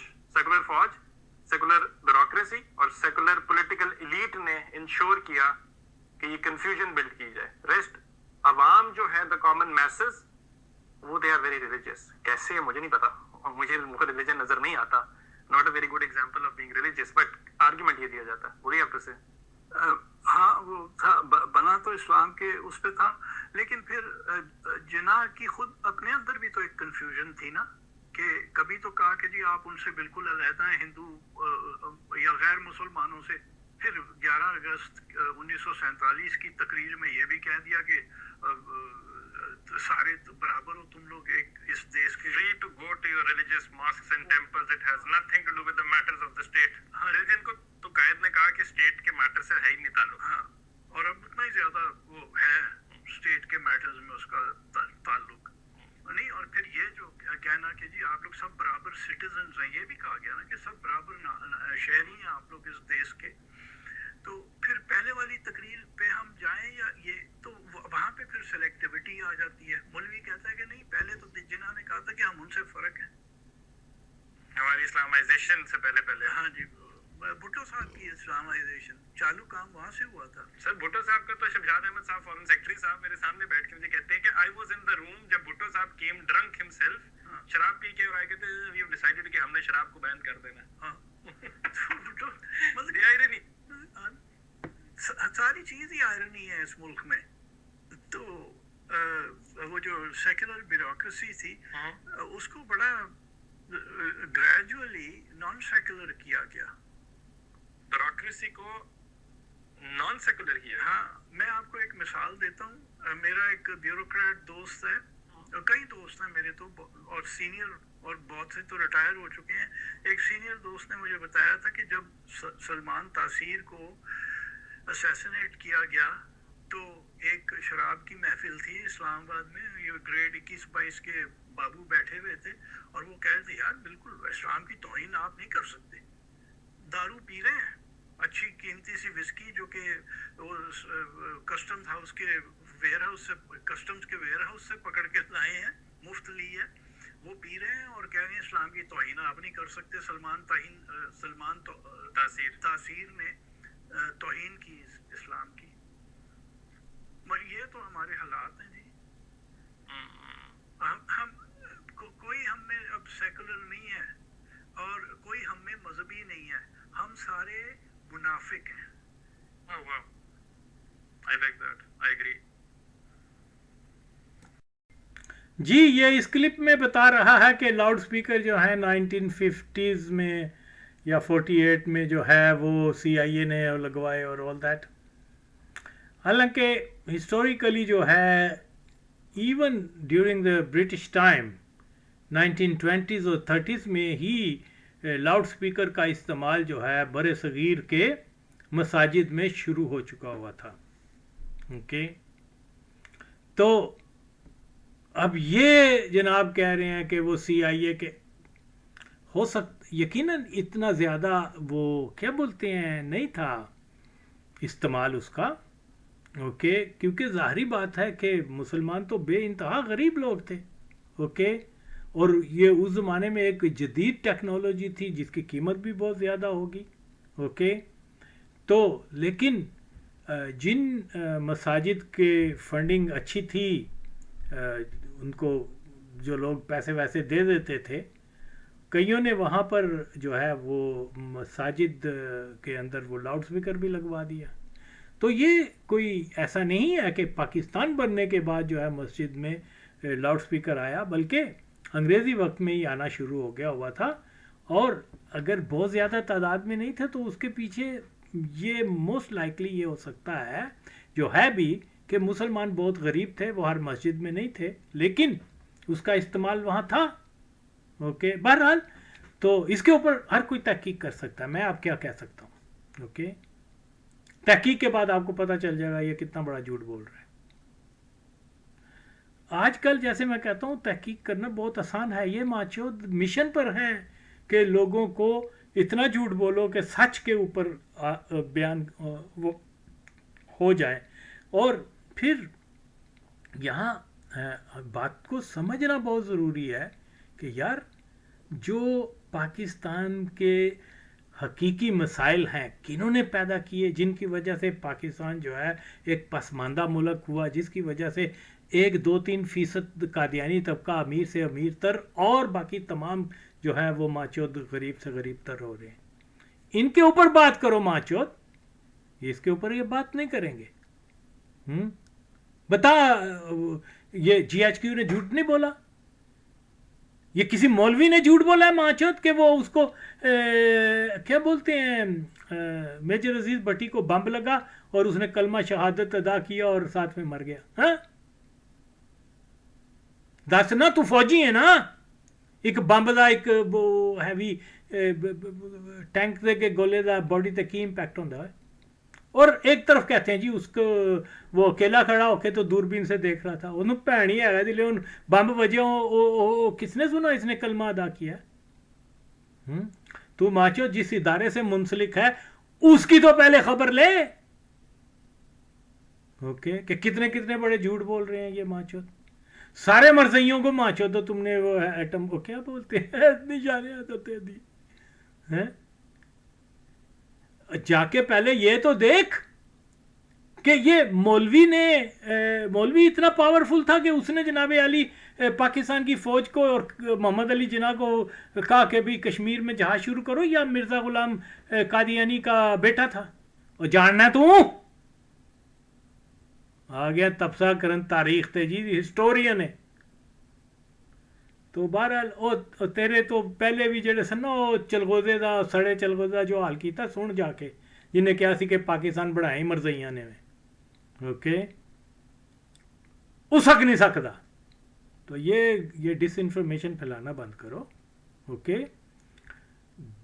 سیکولر بیوروکریسی اور سیکولر پولیٹیکل ایلیٹ نے انشور کیا کہ یہ کنفیوژن بلڈ کی جائے. ریسٹ عوام جو ہے, دا کامن میسز, وہ دے آر ویری ریلیجیس. کیسے مجھے نہیں پتا, مجھے ریلیجن نظر نہیں آتا. Not a very good example of being religious, but argument یہ دیا جاتا ہے. وہی آپ سے ہاں وہ تھا, بنا تو اسلام کے اس پہ تھا, لیکن پھر جناح کی خود اپنے اندر بھی تو ایک کنفیوژن تھی نا, کہ کبھی تو کہا کہ جی آپ ان سے بالکل علیحدہ ہیں ہندو یا غیر مسلمانوں سے. پھر 11 اگست 1947 کی تقریر میں یہ بھی کہہ دیا کہ سارے برابر ہو تم لوگ ایک اس دیش کے. Free to go to your religious mosques and temples, it has nothing to do with the matters of the state. ہاں ریلیجن کو تو قائد نے کہا کہ اسٹیٹ کے میٹر سے ہے ہی نہیں تعلق. ہاں, اور اب اتنا ہی زیادہ وہ ہے اسٹیٹ کے میٹرز میں اس کا تعلق نہیں. اور پھر یہ جو کہنا کہ جی آپ لوگ سب برابر سٹیزنز ہیں, یہ بھی کہا گیا نا کہ سب برابر شہری ہیں آپ لوگ اس دیش کے. تو پھر پہلے والی تقریر پہ ہم جائیں یا یہ, تو وہاں پہ پھر سلیکٹیوٹی آ جاتی ہے. مولوی کہتا ہے کہ نہیں, پہلے تو جنہوں نے کہا تھا کہ ہم ان سے فرق ہیں, ہماری اسلامائزیشن سے پہلے. ہاں جی, بھٹو صاحب کی اسلامائزیشن چالو کام وہاں سے ہوا تھا. سر بھٹو صاحب کا تو شمشاد احمد صاحب فارن سیکرٹری صاحب میرے سامنے بیٹھ کے مجھے کہتے ہیں کہ آئی واز ان دا روم جب بھٹو صاحب کیم ڈرنک ہمسیلف, شراب پی کے, اور آئے کہتے ہیں وی ہیو ڈیسائیڈڈ کہ ہم نے شراب کو بین کر دینا. ہاں مطلب یہ آئرنی, ساری چیز ہی آئرنی ہے اس ملک میں. تو وہ جو سیکولر بیوروکریسی تھی اس کو بڑا گریجولی نان سیکولر کیا گیا. بیوروکریسی کو نان سیکولر کیا. ہاں, میں آپ کو ایک مثال دیتا ہوں. میرا ایک بیوروکریٹ دوست ہے, کئی دوست ہیں میرے تو, اور سینئر, اور بہت سے تو ریٹائر ہو چکے ہیں. ایک سینئر دوست نے مجھے بتایا تھا کہ جب سلمان تاثیر کو اسیسنیٹ کیا گیا تو ایک شراب کی محفل تھی اسلام آباد میں, یہ گریڈ 21-22 کے بابو بیٹھے ہوئے تھے, اور وہ کہہ رہے تھے یار بالکل اسلام کی توہین آپ نہیں کر سکتے, دارو پی رہے ہیں अच्छी कीमती सी विस्की जो कि कस्टम्स हाउस के वेयर हाउस से, कस्टम्स के वेयर हाउस से पकड़ के लाए हैं, मुफ्त ली है, वो पी रहे हैं और कह रहे हैं इस्लाम की तौहीन आप नहीं कर सकते। सलमान तासीर ने तौहीन की इस्लाम की। मगर ये तो हमारे हालात हैं जी। हम कोई हम में अब सेकुलर नहीं है और कोई हम में मजहबी नहीं है, हम सारे मुनाफिक हैं। Oh wow, I like that, I agree. जी, ये इस क्लिप में बता रहा है कि लाउड स्पीकर जो है 1950s में या 48 में जो है वो CIA ने लगवाए और ऑल दैट। हालांकि हिस्टोरिकली जो है even during the British time 1920s और 30s में ही लाउड स्पीकर का इस्तेमाल जो है बरे सगीर के मसाजिद में शुरू हो चुका हुआ था। ओके, तो अब ये जनाब कह रहे हैं कि वो CIA के हो यकीनन इतना ज़्यादा वो क्या बोलते हैं नहीं था इस्तेमाल उसका। ओके, क्योंकि ज़ाहरी बात है कि मुसलमान तो बेइंतहा गरीब लोग थे। ओके, और ये उस ज़माने में एक जदीद टेक्नोलॉजी थी जिसकी कीमत भी बहुत ज़्यादा होगी। ओके, तो लेकिन जिन मसाजिद के फंडिंग अच्छी थी, उनको जो लोग पैसे वैसे दे देते थे, कईयों ने वहाँ पर जो है वो मसाजिद के अंदर वो लाउड स्पीकर भी लगवा दिया। तो ये कोई ऐसा नहीं है कि पाकिस्तान बनने के बाद जो है मस्जिद में लाउड स्पीकर आया, बल्कि अंग्रेज़ी वक्त में ही आना शुरू हो गया हुआ था। और अगर बहुत ज़्यादा तादाद में नहीं था तो उसके पीछे ये मोस्ट लाइकली ये हो सकता है जो है भी कि मुसलमान बहुत गरीब थे, वो हर मस्जिद में नहीं थे, लेकिन उसका इस्तेमाल वहाँ था। ओके, बहरहाल तो इसके ऊपर हर कोई तहकीक कर सकता है, मैं आप क्या कह सकता हूँ। ओके, तहकीक के बाद आपको पता चल जाएगा ये कितना बड़ा झूठ बोल रहा है। आजकल जैसे मैं कहता हूँ तहकीक करना बहुत आसान है, ये माचोद मिशन पर हैं कि लोगों को इतना झूठ बोलो कि सच के ऊपर बयान वो हो जाए। और फिर यहाँ बात को समझना बहुत ज़रूरी है कि यार जो पाकिस्तान के हकीकी मसाइल हैं किन्होंने पैदा किए, जिनकी वजह से पाकिस्तान जो है एक पसमानदा मुल्क हुआ, जिसकी वजह से 1-2-3% कादियानी तबका अमीर से अमीर तर और बाकी तमाम जो है वो माचोद गरीब से गरीब तर हो रहे हैं। इनके ऊपर बात करो माचोद, इसके ऊपर ये बात नहीं करेंगे। बता, ये GHQ ने झूठ नहीं बोला, ये किसी मौलवी ने झूठ बोला है माचोद कि वो उसको क्या बोलते हैं मेजर अजीज भट्टी को बम लगा और उसने कलमा शहादत अदा किया और साथ में मर गया। हाँ, दस ना, तू फौजी है ना, एक बंब का एक वो हैवी टैंक के गोले का बॉडी ते की इंपैक्ट होता है। और एक तरफ कहते हैं जी उसको वो अकेला खड़ा होके तो दूरबीन से देख रहा था, उन्होंने भैन ही है दिले उन बंब वजे, किसने सुना इसने कलमा अदा किया। तू माचो जिस इदारे से मुंसलिक है उसकी तो पहले खबर ले। ओके, कि कितने कितने बड़े झूठ बोल रहे हैं ये माचो। सारे मरजइयों को माचो तो तुमने वो एटम को क्या बोलते हैं निशाने होते दी हैं। जाके पहले ये तो देख कि ये मौलवी इतना पावरफुल था कि उसने जनाब अली पाकिस्तान की फौज को और मोहम्मद अली जिन्ना को कहा कि भी कश्मीर में जहाज शुरू करो, या मिर्जा गुलाम कादियानी का बेटा था। और जानना तू आ गया तबसा करन तारीख ते जी हिस्टोरियन है। तो बहरहाल ओ तेरे तो पहले भी जेडे सन ओ चलगोजे का सड़े चलगोजा जो हाल किया सुन जाके, जिन्हें कहा सी कि पाकिस्तान बढ़ाई मरजइया ने में। ओके, उसक नहीं सकता। तो ये डिसइंफॉर्मेशन फैलाना बंद करो। ओके,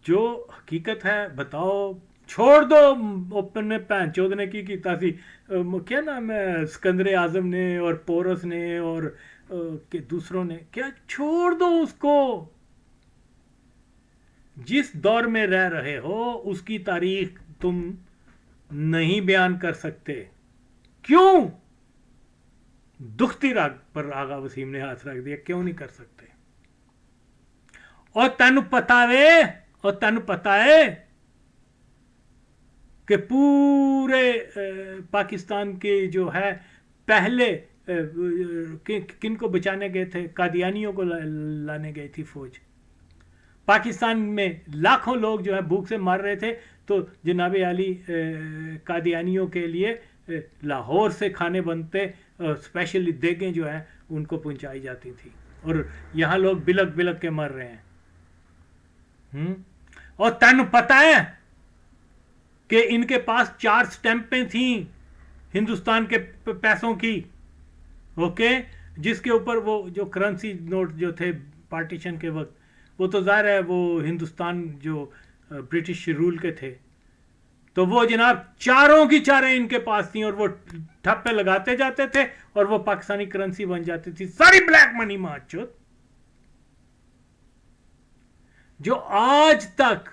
जो हकीकत है बताओ, छोड़ दो ओपन में भैन चौध ने की कीता सी, क्या नाम है, सिकंदर आजम ने और पोरस ने और के दूसरों ने, क्या छोड़ दो उसको। जिस दौर में रह रहे हो उसकी तारीख तुम नहीं बयान कर सकते। क्यों? दुखती राग पर आगा वसीम ने हाथ रख दिया, क्यों नहीं कर सकते? और तेनू पता है कि पूरे पाकिस्तान के जो है पहले किन को बचाने गए थे? कादियानियों को लाने गई थी फौज। पाकिस्तान में लाखों लोग जो है भूख से मर रहे थे, तो जनाब अली कादियानियों के लिए लाहौर से खाने बनते, स्पेशली देगें जो है उनको पहुंचाई जाती थी, और यहाँ लोग बिलक बिलक के मर रहे हैं। और तेन पता है कि इनके पास 4 स्टैंपें थी हिंदुस्तान के पैसों की, ओके, जिसके ऊपर वो जो करेंसी नोट जो थे पार्टीशन के वक्त, वो तो ज़ाहिर है वो हिंदुस्तान जो ब्रिटिश रूल के थे, तो वो जनाब चारों की चारें इनके पास थी, और वो ठप्पे लगाते जाते थे और वो पाकिस्तानी करेंसी बन जाती थी, सारी ब्लैक मनी माचुत, जो आज तक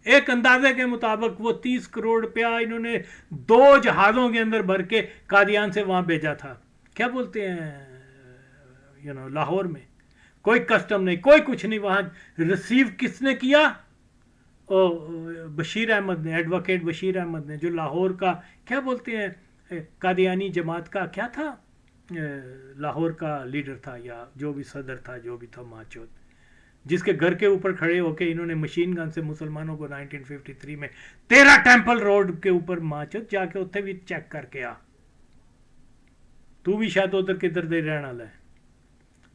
एक अंदाजे के मुताबिक वो 30 करोड़ रुपया इन्होंने 2 जहाज़ों के अंदर भर के कादियान से वहां भेजा था। क्या बोलते हैं लाहौर में कोई कस्टम नहीं, कोई कुछ नहीं, वहां रिसीव किसने किया? बशीर अहमद ने, एडवोकेट बशीर अहमद ने, जो लाहौर का क्या बोलते हैं कादियानी जमात का क्या था, लाहौर का लीडर था या जो भी सदर था, जो भी था माचोद, जिसके घर के ऊपर खड़े होके इन्होंने मशीन गन से मुसलमानों को 1953 में 13 टेम्पल रोड के ऊपर माचोद जाके उत्थे भी चेक करके आ, तू भी शायद उधर किधर दे रहने वाला है।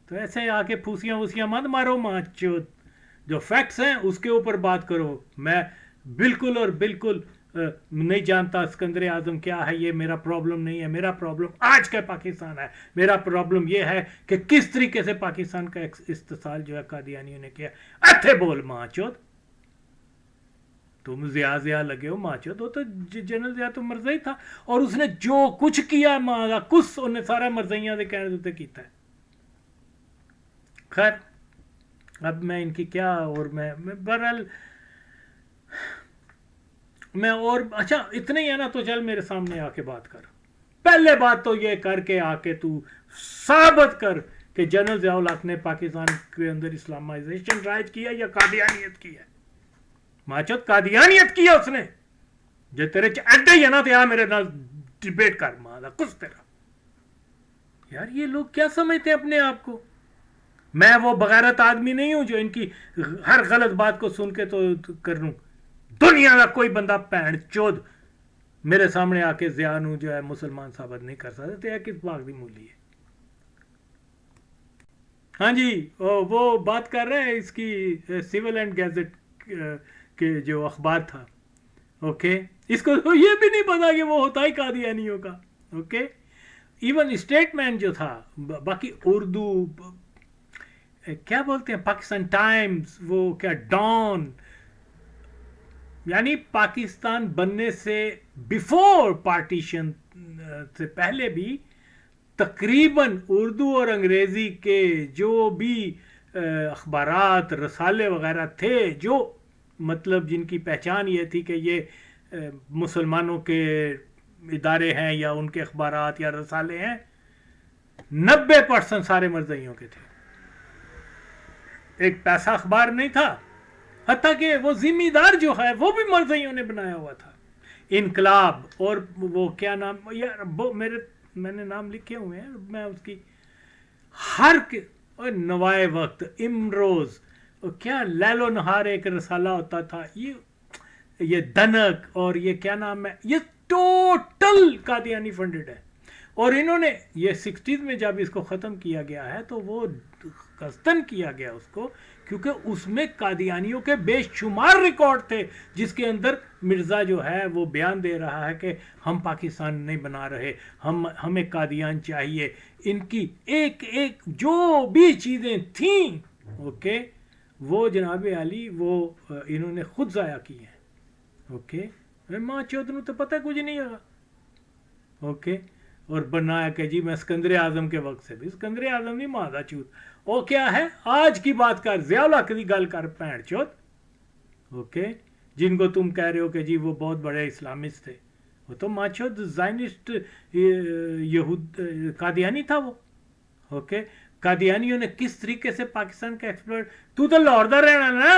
तो ऐसे आके फूसियां वूसियां मत मारो माचोद, जो फैक्ट्स हैं उसके ऊपर बात करो। मैं बिल्कुल और बिल्कुल नहीं जानता सिकंदर आजम क्या है, ये मेरा प्रॉब्लम नहीं है। मेरा प्रॉब्लम आज का पाकिस्तान है। मेरा प्रॉब्लम ये है कि किस तरीके से पाकिस्तान का इस्तेसाल जो है कादियानियों ने किया। अथे बोल माचोद, तुम ज़िया लगे हो माचोद, वो तो जनरल ज़िया तो मरज़ई था, और उसने जो कुछ किया मारा कुछ उन्हें सारा मरज़इयां के कहने उत्ते किया। खैर अब मैं इनकी क्या, और मैं बहरहाल मैं और अच्छा इतना ही है ना, तो चल मेरे सामने आके बात कर। पहले बात तो ये करके आके तू साबित कर कि जनरल ज़ियाउल हक ने पाकिस्तान के अंदर इस्लामाइजेशन राइज किया या कादियानियत की है। माचोद कादियानियत की है उसने। जो तेरे अड्डे ही है ना, तो यार मेरे नाल डिबेट कर माला कुछ तेरा। यार ये लोग क्या समझते हैं अपने आप को? मैं वो बगैरत आदमी नहीं हूं जो इनकी हर गलत बात को सुन के तो कर लूं। दुनिया का कोई बंदा भैन चोद मेरे सामने आके ज़िया नूं जो है मुसलमान साबित नहीं कर सकते। तो किस बात की मूली है? हाँ जी, वो बात कर रहे हैं इसकी सिविल एंड गैजेट के जो अखबार था, ओके, इसको तो ये भी नहीं पता कि वो होता ही कादियानियों का। ओके, इवन स्टेटमेंट जो था, बाकी उर्दू क्या बोलते हैं, पाकिस्तान टाइम्स, वो क्या डॉन, यानी पाकिस्तान बनने से बिफोर पार्टीशन से पहले भी तकरीबन उर्दू और अंग्रेज़ी के जो भी अखबारात रसाले वगैरह थे, जो मतलब जिनकी पहचान ये थी कि ये मुसलमानों के इदारे हैं या उनके अखबारात या रसाले हैं, 90% सारे मरज़इयों के थे। एक पैसा अखबार नहीं था, हत्ता कि वो जिम्मेदार जो है वो भी मरज़इयों ने बनाया हुआ था। इनकलाब और वो क्या नाम, यार वो मैंने नाम लिखे हुए हैं, मैं उसकी हर नवाए वक्त, इमरोज़, क्या लैलो नहार एक रसाला होता था, ये दनक, और ये क्या नाम है, ये टोटल कादियानी फंडेड है। और इन्होंने ये 60s में जब इसको ख़त्म किया गया है तो वो कस्तन किया गया उसको, क्योंकि उसमें कादियानियों के बेशुमार रिकॉर्ड थे, जिसके अंदर मिर्ज़ा जो है वो बयान दे रहा है कि हम पाकिस्तान नहीं बना रहे, हमें कादियान चाहिए। इनकी एक एक जो भी चीज़ें थीं, ओके, वो जनाब अली वो इन्होंने खुद ज़ाया की हैं। ओके, माँ चौधरी तो पता कुछ नहीं होगा। ओके, और बनाया कि जी मैं सिकंदर आजम के वक्त से भी, सिकंदर आजम नहीं मादा चूत, वो क्या है, आज की बात कर, ज़ियाउल हक की गल कर भैन चौथ। ओके, जिनको तुम कह रहे हो कि जी वो बहुत बड़े इस्लामिस्ट थे, वो तो माचोद ज़ायनिस्ट यहूद कादियानी था वो। ओके, कादियानियों ने किस तरीके से पाकिस्तान का एक्सप्लोर, तू तो लाहौर दा रहना ना,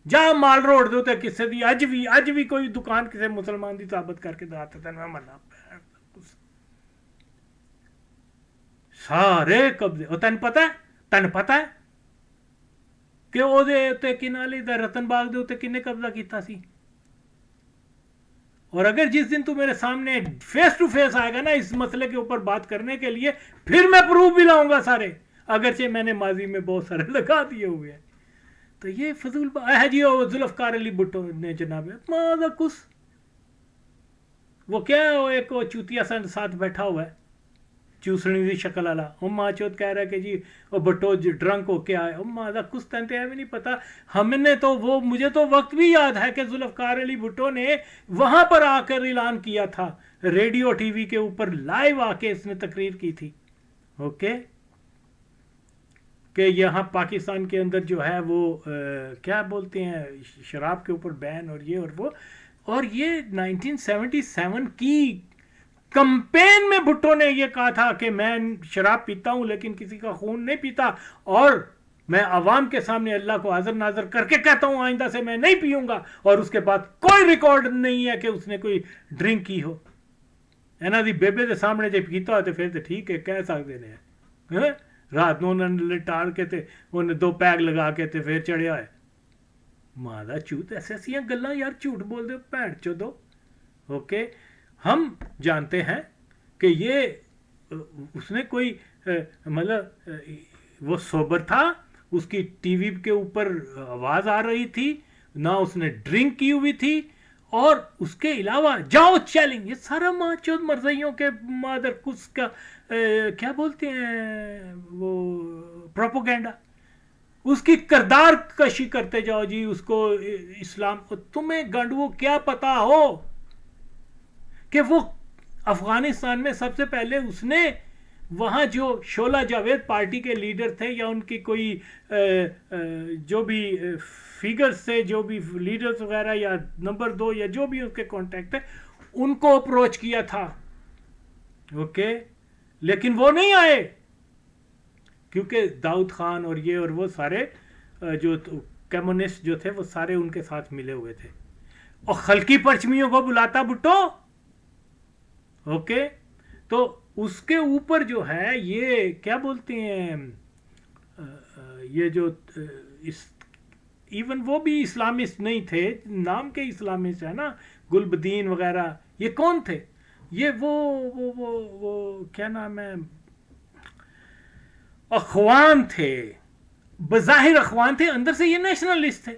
जा माल रोड दे उत्ते किसे दी अज भी कोई दुकान किसी मुसलमान दी साबित करके दाता था मैं मरना सारे कब्जे। और तन पता है कि ਉਹਦੇ ਉੱਤੇ ਕਿਨਾਂ ਲਈ ਦਾ रतन बाग ਦੇ ਉੱਤੇ ਕਿੰਨੇ कब्जा ਕੀਤਾ ਸੀ। और अगर जिस दिन तू मेरे सामने फेस टू फेस आएगा ना इस मसले के ऊपर बात करने के लिए, फिर मैं प्रूफ भी लाऊंगा सारे, अगरचे मैंने माजी में बहुत सारे लगा दिए हुए हैं। तो ये फजूल है जी। जुल्फकार अली भुट्टो ने जनाब मादा कुछ वो क्या वो एक वो चूतिया साथ बैठा हुआ है चूसनी की शक्ल वाला, वो माचोद कह रहा है कि जी वो भुट्टो ड्रंक हो के आए, मादा कुछ तनते है भी नहीं पता। हमने तो वो मुझे तो वक्त भी याद है कि जुल्फकार अली भुट्टो ने वहां पर आकर ऐलान किया था, रेडियो टीवी के ऊपर लाइव आके इसने तकरीर की थी। ओके, कि यहाँ पाकिस्तान के अंदर जो है वो क्या बोलते हैं शराब के ऊपर बैन और ये और वो। और ये 1977 की कैंपेन में भुट्टो ने ये कहा था कि मैं शराब पीता हूँ लेकिन किसी का खून नहीं पीता, और मैं आवाम के सामने अल्लाह को हाजिर नाजर करके कहता हूँ आइंदा से मैं नहीं पीऊंगा। और उसके बाद कोई रिकॉर्ड नहीं है कि उसने कोई ड्रिंक की हो। इन्हों की बेबे के सामने जब पीता हो तो फिर तो ठीक है कह सकते हैं। रात ਨੂੰ ਉਹਨਾਂ ਨੇ ਲਿਟਾੜ ਕੇ ਤੇ ਉਹਨੇ 2 ਪੈਗ ਲਗਾ ਕੇ ਤੇ ਫਿਰ ਚੜਿਆ ਹੈ। ਮਾਂ ਦਾ ਚੂਤ ऐसी गल्लां यार झूठ बोलते हो भैन चोदो। ओके, हम जानते हैं कि ये उसने कोई मतलब वो सोबर था, उसकी टीवी के ऊपर आवाज़ आ रही थी ना, उसने ड्रिंक की हुई थी, और उसके अलावा जाओ चैलेंज, ये सारा माचोद मर्जियों के मादर कुछ का क्या बोलते हैं वो प्रोपोगेंडा, उसकी करदार कशी करते जाओ जी उसको इस्लाम। तुम्हें गंडवो क्या पता हो कि वो अफगानिस्तान में सबसे पहले उसने वहाँ जो शोला जावेद पार्टी के लीडर थे या उनकी कोई जो भी फिगर्स थे, जो भी लीडर्स वगैरह या नंबर 2 या जो भी उसके कांटेक्ट है, उनको अप्रोच किया था। ओके, लेकिन वो नहीं आए क्योंकि दाऊद खान और ये और वो सारे जो कम्युनिस्ट जो थे वो सारे उनके साथ मिले हुए थे। और खलकी परचमियों को बुलाता भुट्टो। ओके, तो उसके ऊपर जो है ये क्या बोलते हैं ये जो इवन वो भी इस्लामिस्ट नहीं थे, नाम के इस्लामिस्ट है ना, गुलबदीन वगैरह, ये कौन थे? ये वो क्या नाम है, अखवान थे, बज़ाहिर अखवान थे, अंदर से ये नेशनलिस्ट थे।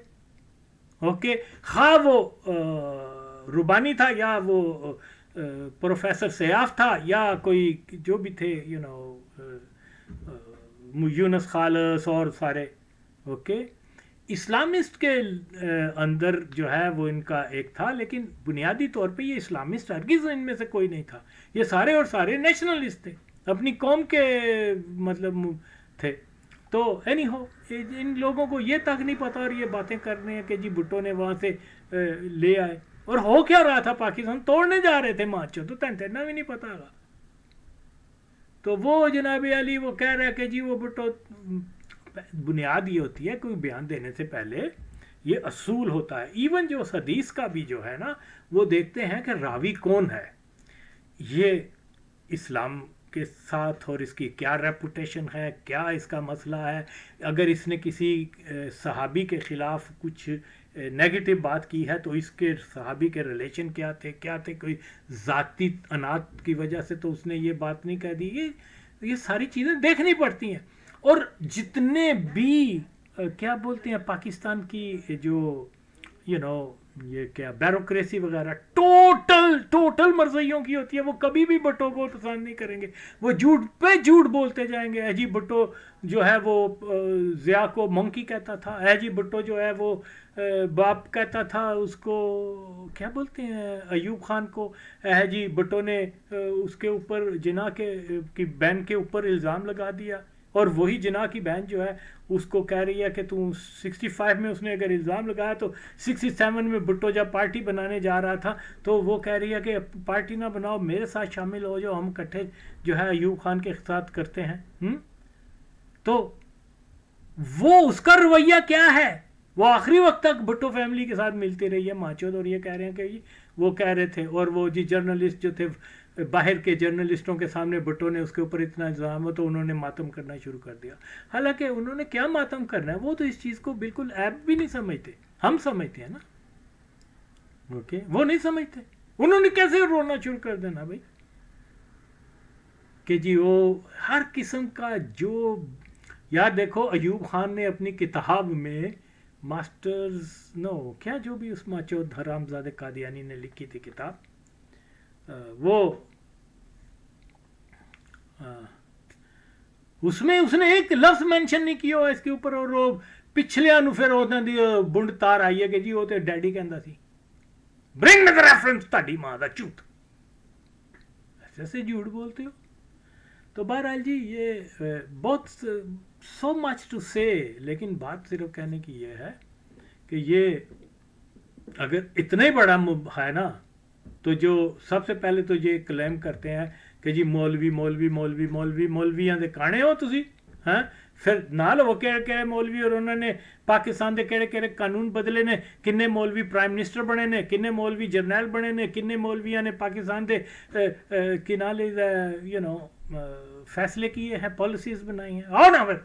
ओके, खा वो रुबानी था या वो प्रोफेसर सयाफ था या कोई जो भी थे, यू नो यूनुस खालस और सारे। ओके, इस्लामिस्ट के अंदर जो है वो इनका एक था, लेकिन बुनियादी तौर पे ये इस्लामिस्ट हरगिज़ इनमें से कोई नहीं था। ये सारे और सारे नेशनलिस्ट थे, अपनी कौम के मतलब थे। तो एनी हो, इन लोगों को ये तक नहीं पता और ये बातें करने हैं कि जी भुट्टो ने वहाँ से ले आए। और हो क्या रहा था, पाकिस्तान तोड़ने जा रहे थे माचो, तो तंना भी नहीं पता था। तो वो जनाब अली वो कह रहा है कि जी वो भुट्टो, बुनियाद ये होती है कोई बयान देने से पहले ये असूल होता है। इवन जो हदीस का भी जो है ना, वो देखते हैं कि रावी कौन है, ये इस्लाम के साथ और इसकी क्या रेपुटेशन है, क्या इसका मसला है। अगर इसने किसी सहाबी के ख़िलाफ़ कुछ नेगेटिव बात की है तो इसके सहाबी के रिलेशन क्या थे, कोई ज़ाती अनात की वजह से तो उसने ये बात नहीं कह दी। ये सारी चीज़ें देखनी पड़ती हैं। और जितने भी क्या बोलते हैं पाकिस्तान की जो यू नो ये क्या ब्यूरोक्रेसी वगैरह टोटल मर्जियों की होती है, वो कभी भी भुट्टो को पसंद नहीं करेंगे। वो झूठ पे झूठ बोलते जाएंगे। अजी भुट्टो जो है वो ज़िया को मंकी कहता था, अजी भुट्टो जो है वो बाप कहता था उसको, क्या बोलते हैं अयूब खान को। अजी भुट्टो ने उसके ऊपर जिना की बैन के ऊपर इल्ज़ाम लगा दिया। اور وہی جناح کی بہن جو ہے اس کو کہہ رہی ہے کہ تم 65 میں اس نے اگر الزام لگایا تو 67 میں بھٹو جب پارٹی بنانے جا رہا تھا تو وہ کہہ رہی ہے کہ پارٹی نہ بناؤ، میرے ساتھ شامل ہو جاؤ، ہم اکٹھے جو ہے ایوب خان کے ساتھ کرتے ہیں۔ تو وہ اس کا رویہ کیا ہے؟ وہ آخری وقت تک بھٹو فیملی کے ساتھ ملتی رہی ہے ماچود، اور یہ کہہ رہے ہیں کہ وہ کہہ رہے تھے، اور وہ جی جرنلسٹ جو تھے باہر کے جرنلسٹوں کے سامنے بھٹو نے اس کے اوپر اتنا الزام ہو تو انہوں نے ماتم کرنا شروع کر دیا۔ حالانکہ انہوں نے کیا ماتم کرنا ہے، وہ تو اس چیز کو بالکل عیب بھی نہیں سمجھتے، ہم سمجھتے ہیں نا، اوکے، وہ نہیں سمجھتے۔ انہوں نے کیسے رونا شروع کر دینا بھائی کہ جی وہ ہر قسم کا جو یاد دیکھو، ایوب خان نے اپنی کتاب میں ماسٹرز کیا جو بھی اس ماچود حرام زادہ قادیانی نے لکھی تھی کتاب، وہ اس میں اس نے ایک لفظ مینشن نہیں کیا اس کے اوپر، اور وہ پچھلے نو پھر دی بنڈ تار آئی ہے کہ جی وہ تے ڈیڈی کہندا سی برنگ دا ریفرنس تہاڈی ماں دا جھوٹ، ایسے جھوٹ بولتے ہو۔ تو بہرحال جی یہ بہت سو مچ ٹو سے، لیکن بات صرف کہنے کی یہ ہے کہ یہ اگر اتنا ہی بڑا ہے نا، تو جو سب سے پہلے تو یہ کلیم کرتے ہیں کہ جی مولوی مولوی مولوی مولوی مولویاں دے کانے ہو تسی، ہاں پھر نال وہ کہڑے مولوی، اور انہوں نے پاکستان دے کہڑے قانون بدلے نے، کنے مولوی پرائم منسٹر بنے نے، کنے مولوی جرنیل بنے نے، کنے مولویاں نے پاکستان دے کنالے فیصلے کیے ہیں، پالیسیز بنائی ہیں۔ آؤ نا پھر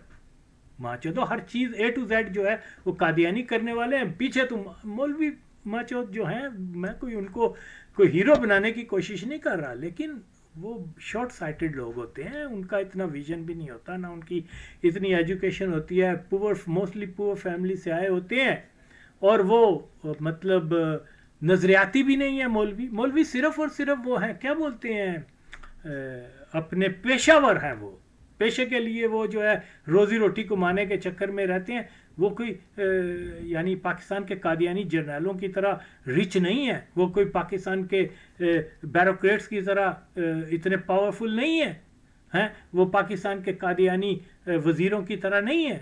ماچو تو ہر چیز A to Z جو ہے وہ قادیانی کرنے والے ہیں، پیچھے تو مولوی ماچوت جو ہیں، میں کوئی ان کو کوئی ہیرو بنانے کی کوشش نہیں کر رہا، لیکن وہ شارٹ سائٹڈ لوگ ہوتے ہیں، ان کا اتنا ویژن بھی نہیں ہوتا، نہ ان کی اتنی ایجوکیشن ہوتی ہے، موسٹلی پور فیملی سے آئے ہوتے ہیں، اور وہ مطلب نظریاتی بھی نہیں ہے مولوی صرف اور صرف وہ ہیں کیا بولتے ہیں اپنے پیشہ ور ہیں، وہ پیشے کے لیے وہ جو ہے روزی روٹی کمانے کے چکر میں رہتے ہیں، وہ کوئی یعنی پاکستان کے قادیانی جرنیلوں کی طرح رچ نہیں ہے، وہ کوئی پاکستان کے بیوروکریٹس کی طرح اتنے پاورفل نہیں ہیں، وہ پاکستان کے قادیانی وزیروں کی طرح نہیں ہیں،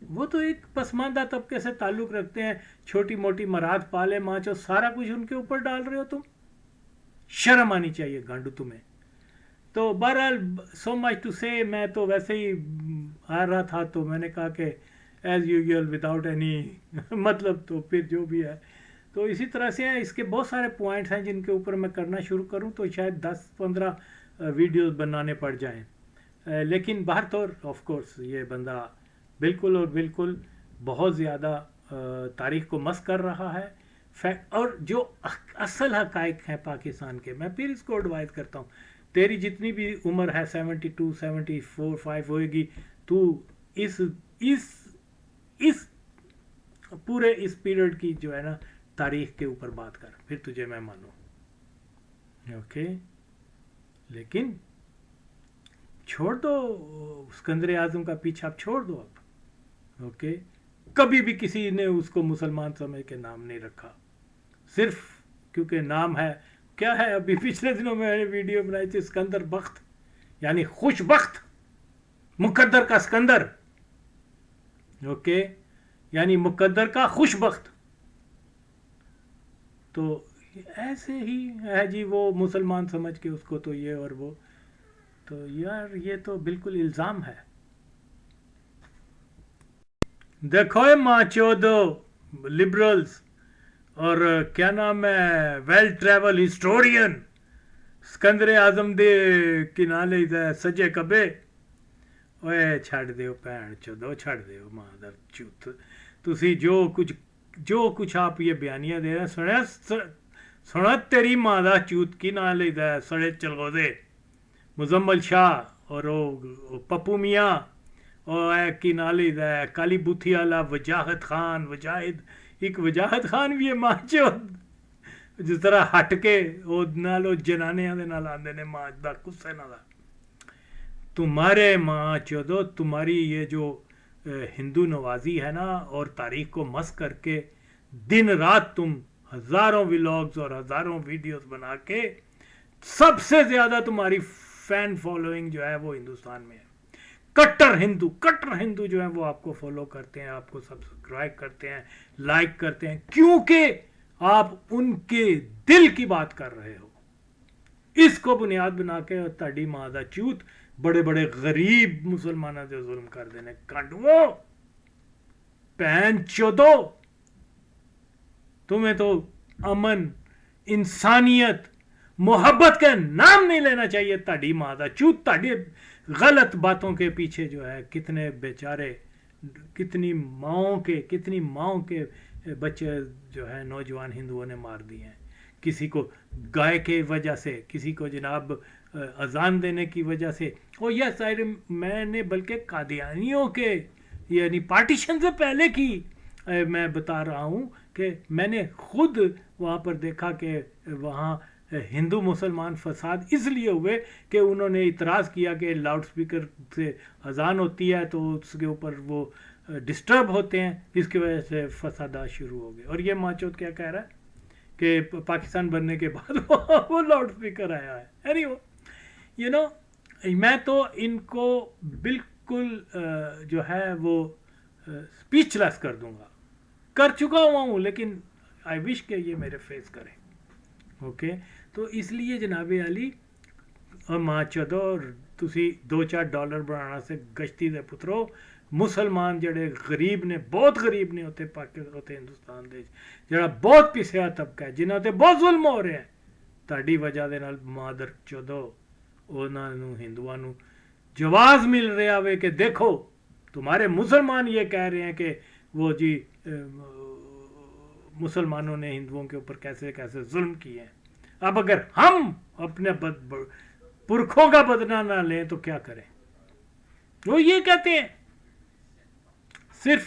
وہ تو ایک پسماندہ طبقے سے تعلق رکھتے ہیں، چھوٹی موٹی مراد پالے ماچو سارا کچھ ان کے اوپر ڈال رہے ہو تم، شرم آنی چاہیے گانڈو تمہیں۔ تو بہرحال سو مچ ٹو سے، میں تو ویسے ہی آ رہا تھا تو میں نے کہا کہ ایز یوزول وداؤٹ اینی مطلب، تو پھر جو بھی ہے تو اسی طرح سے ہے۔ اس کے بہت سارے پوائنٹس ہیں جن کے اوپر میں کرنا شروع کروں تو شاید 10-15 ویڈیوز بنانے پڑ جائیں، لیکن باہر طور آف کورس یہ بندہ بالکل اور بالکل بہت زیادہ تاریخ کو مس کر رہا ہے، اور جو اصل حقائق ہیں پاکستان کے، میں پھر اس کو ایڈوائز کرتا ہوں، تیری جتنی بھی عمر ہے 72 74 5 ہوئے گی، تو اس پورے اس پیریڈ کی جو ہے نا تاریخ کے اوپر بات کر، پھر تجھے میں مانوں، اوکے۔ لیکن چھوڑ دو اسکندر اعظم کا پیچھا، اب چھوڑ دو اب، اوکے۔ کبھی بھی کسی نے اس کو مسلمان سمجھ کے نام نہیں رکھا، صرف کیونکہ نام ہے کیا ہے، ابھی پچھلے دنوں میں نے ویڈیو بنائی تھی اسکندر بخت، یعنی خوش بخت، مقدر کا اسکندر، اوکے، یعنی مقدر کا خوش بخت۔ تو ایسے ہی ہے جی، وہ مسلمان سمجھ کے اس کو تو یہ اور وہ، تو یار یہ تو بالکل الزام ہے۔ دیکھو ماں چودو لبرلز اور کیا نام ہے ویل ٹریول ہسٹورین اسکندر اعظم دے کنالے سجے کبے، اوے چھڑ دیو بھین چودو، چھڑ دیو ماں دا چوت، تسی جو کچھ آپ یہ بیانیہ دے رہے ہیں، سنا تیری ماں دا چوت کی نالے سڑے چلغو دے مزمل شاہ اور پپو میاں اور کی نالی کالی بوتھی والا وجاہت خان، ایک وجاہت خان بھی ہے ماں چود، جس طرح ہٹ کے وہ نالو جنانیاں دے نال آندے نے ماں دا کسے نال، تمہارے ماں چودو تمہاری یہ جو ہندو نوازی ہے نا، اور تاریخ کو مس کر کے دن رات تم ہزاروں ولاگز اور ہزاروں ویڈیوز بنا کے، سب سے زیادہ تمہاری فین فالوئنگ جو ہے وہ ہندوستان میں ہے، कट्टर हिंदू जो है वो आपको फॉलो करते हैं, आपको सब्सक्राइब करते हैं, लाइक करते हैं, क्योंकि आप उनके दिल की बात कर रहे हो। इसको बुनियाद बना के ताड़ी मां दा चूत बड़े बड़े गरीब मुसलमानों से जुल्म कर देने, कांडवो पैन चोदो। तुम्हें तो अमन, इंसानियत, मोहब्बत का नाम नहीं लेना चाहिए। ताड़ी मां दा चूत, ताड़ी गलत बातों के पीछे जो है कितने बेचारे, कितनी माओं के बच्चे जो है नौजवान हिंदुओं ने मार दिए हैं। किसी को गाय के वजह से, किसी को जनाब अजान देने की वजह से। और यह सारे मैंने बल्कि कादियानियों के यानी पार्टीशन से पहले की मैं बता रहा हूँ कि मैंने खुद वहाँ पर देखा कि वहाँ हिंदू मुसलमान फसाद इसलिए हुए कि उन्होंने इतराज़ किया कि लाउड स्पीकर से अजान होती है तो उसके ऊपर वो डिस्टर्ब होते हैं, इसकी वजह से फसादात शुरू हो गए। और ये माचोद क्या कह रहा है कि पाकिस्तान बनने के बाद वो लाउड स्पीकर आया है। एनीवे यू नो, मैं तो इनको बिल्कुल जो है वो स्पीचलेस कर दूंगा, कर चुका हुआ हूँ, लेकिन आई विश कि ये मेरे फेस करें। ओके तो इसलिए जनाब अली माँ चदो तुसी $2-4 बनाना से गश्ती दे पुत्रो, मुसलमान जड़े गरीब ने, बहुत गरीब ने होते पाकिस्तान होते हिंदुस्तान देश, जड़ा बहुत पिछड़ा तबका है, जिन्हों ते बहुत जुल्म हो रहे हैं, ताड़ी वजह दे नाल मादर चोदो उन्होंने हिंदुओं को जवाब मिल रहा है कि देखो तुम्हारे मुसलमान ये कह रहे हैं कि वो जी मुसलमानों ने हिंदुओं के ऊपर कैसे कैसे जुल्म किए हैं। अब अगर हम अपने पुरखों का बदला ना लें तो क्या करें। वो ये कहते हैं, सिर्फ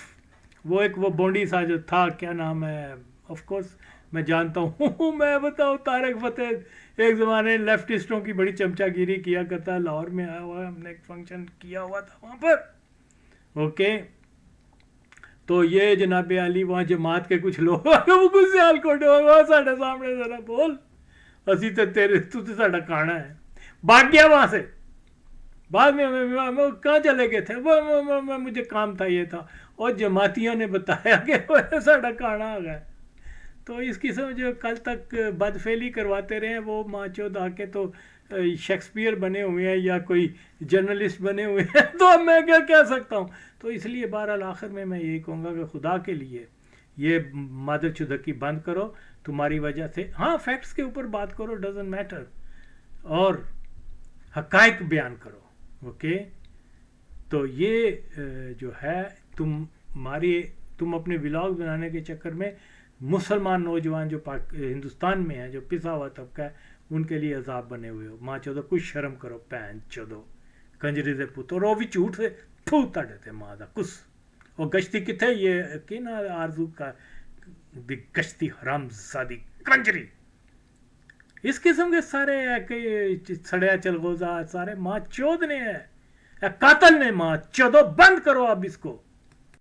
वो बोंडी सा जो था, क्या नाम है, ऑफ कोर्स मैं जानता हूँ मैं बताऊँ, तारक फतेह एक ज़माने लेफ्टिस्टों की बड़ी चमचागिरी किया करता है, लाहौर में आया हुआ है, हमने एक फंक्शन किया हुआ था वहाँ पर। ओके तो ये जनाब अली वहाँ जमात के कुछ लोग वो कुछ सियाल कोटे साढ़े सामने जरा बोल, असी तो तेरे तू तो साढ़ा खाना है, भाग गया वहाँ से। बाद में कहाँ चले गए थे, वो मुझे काम था, ये था, और जमातियों ने बताया कि साढ़ा खाना आ गया। तो इस किस्म जो कल तक बदफेली करवाते रहे वो माचोद आके तो शेक्सपियर बने हुए हैं या कोई जर्नलिस्ट बने हुए हैं, तो अब मैं क्या कह सकता हूँ। तो इसलिए बहरहाल आखिर में मैं यही कहूँगा कि खुदा के लिए ये मादर चुदकी बंद करो, तुम्हारी वजह से, हाँ फैक्ट्स के ऊपर बात करो, डजंट मैटर, और हकाइक बयान करो। ओके तो ये जो है तुम अपने व्लॉग बनाने के चक्कर में मुसलमान नौजवान जो हिंदुस्तान में है, जो पिसा हुआ तबका है, उनके लिए अजाब बने हुए हो। माँ चौदह कुछ शर्म करो, पैन चौदह कंजरी दे पुत, और वो भी झूठ से थू तड़े थे माँ दा कुछ। और गश्ती किथे ये कि ना आरजू का गश्ती हराम सादी कंजरी, इस किस्म के सारे सड़िया चलगोजा सारे माँ चौद ने है, कातल ने, माँ चौदह बंद करो अब इसको।